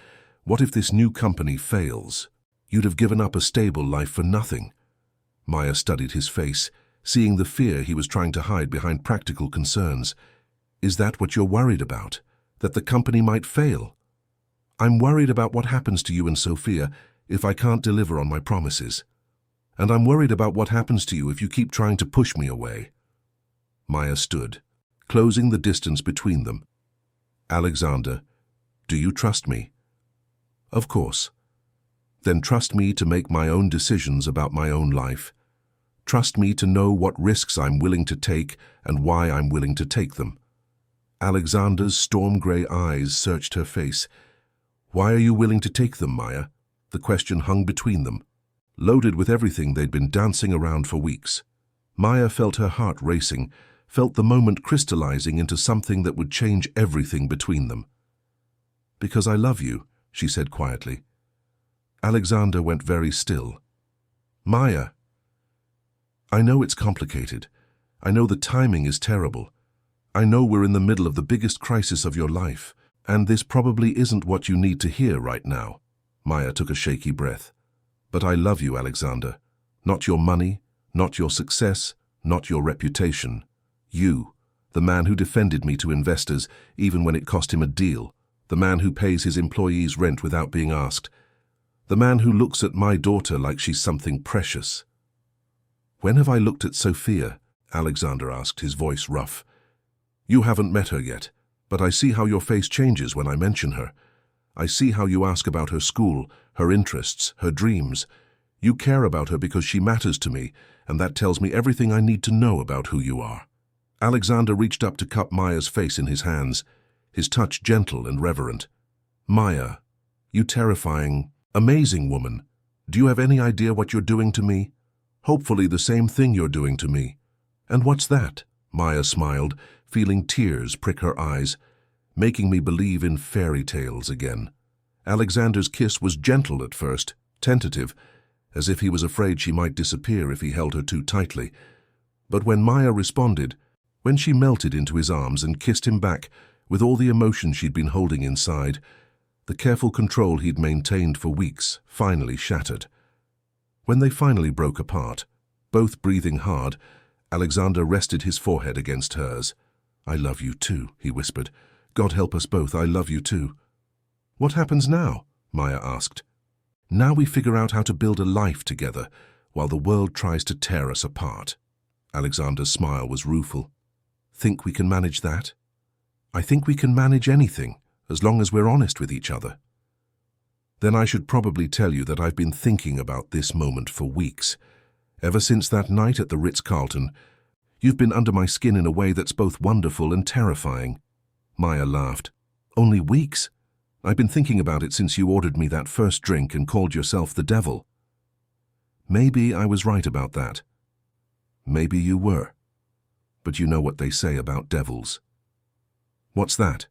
What if this new company fails? You'd have given up a stable life for nothing. Maya studied his face, seeing the fear he was trying to hide behind practical concerns. Is that what you're worried about? That the company might fail? I'm worried about what happens to you and Sophia if I can't deliver on my promises. And I'm worried about what happens to you if you keep trying to push me away. Maya stood, closing the distance between them. Alexander, do you trust me? Of course. Then trust me to make my own decisions about my own life. Trust me to know what risks I'm willing to take and why I'm willing to take them. Alexander's storm-gray eyes searched her face. Why are you willing to take them, Maya? The question hung between them, loaded with everything they'd been dancing around for weeks. Maya felt her heart racing, felt the moment crystallizing into something that would change everything between them. Because I love you, she said quietly. Alexander went very still. Maya. I know it's complicated. I know the timing is terrible. I know we're in the middle of the biggest crisis of your life, and this probably isn't what you need to hear right now. Maya took a shaky breath. But I love you, Alexander. Not your money, not your success, not your reputation. You, the man who defended me to investors even when it cost him a deal. The man who pays his employees rent without being asked. The man who looks at my daughter like she's something precious. When have I looked at Sophia? Alexander asked, his voice rough. You haven't met her yet, but I see how your face changes when I mention her. I see how you ask about her school, her interests, her dreams. You care about her because she matters to me, and that tells me everything I need to know about who you are. Alexander reached up to cup Maya's face in his hands, his touch gentle and reverent. Maya, you terrifying, amazing woman, do you have any idea what you're doing to me? Hopefully the same thing you're doing to me. And what's that? Maya smiled, feeling tears prick her eyes, making me believe in fairy tales again. Alexander's kiss was gentle at first, tentative, as if he was afraid she might disappear if he held her too tightly. But when Maya responded, when she melted into his arms and kissed him back with all the emotion she'd been holding inside, the careful control he'd maintained for weeks finally shattered. When they finally broke apart, both breathing hard, Alexander rested his forehead against hers. I love you too, he whispered. God help us both, I love you too. What happens now? Maya asked. Now we figure out how to build a life together while the world tries to tear us apart. Alexander's smile was rueful. Think we can manage that? I think we can manage anything, as long as we're honest with each other. Then I should probably tell you that I've been thinking about this moment for weeks. Ever since that night at the Ritz-Carlton, you've been under my skin in a way that's both wonderful and terrifying. Maya laughed. Only weeks? I've been thinking about it since you ordered me that first drink and called yourself the devil. Maybe I was right about that. Maybe you were. But you know what they say about devils. What's that?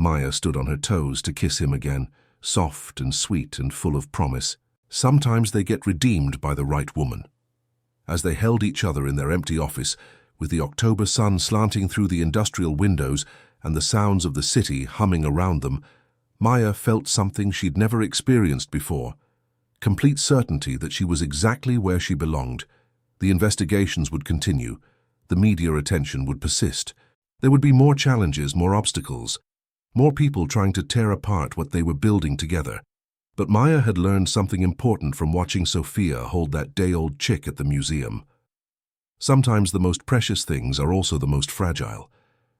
Maya stood on her toes to kiss him again, soft and sweet and full of promise. Sometimes they get redeemed by the right woman. As they held each other in their empty office, with the October sun slanting through the industrial windows and the sounds of the city humming around them, Maya felt something she'd never experienced before. Complete certainty that she was exactly where she belonged. The investigations would continue. The media attention would persist. There would be more challenges, more obstacles, more people trying to tear apart what they were building together. But Maya had learned something important from watching Sophia hold that day-old chick at the museum. Sometimes the most precious things are also the most fragile,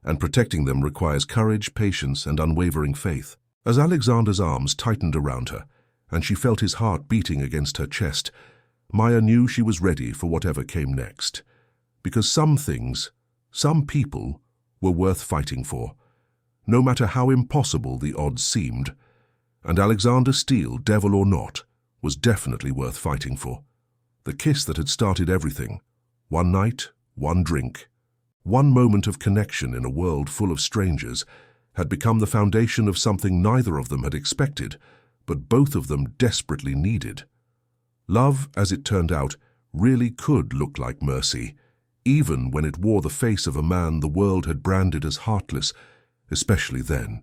and protecting them requires courage, patience, and unwavering faith. As Alexander's arms tightened around her, and she felt his heart beating against her chest, Maya knew she was ready for whatever came next. Because some things, some people, were worth fighting for, no matter how impossible the odds seemed. And Alexander Steele, devil or not, was definitely worth fighting for. The kiss that had started everything. One night, one drink, one moment of connection in a world full of strangers, had become the foundation of something neither of them had expected, but both of them desperately needed. Love, as it turned out, really could look like mercy, even when it wore the face of a man the world had branded as heartless, especially then.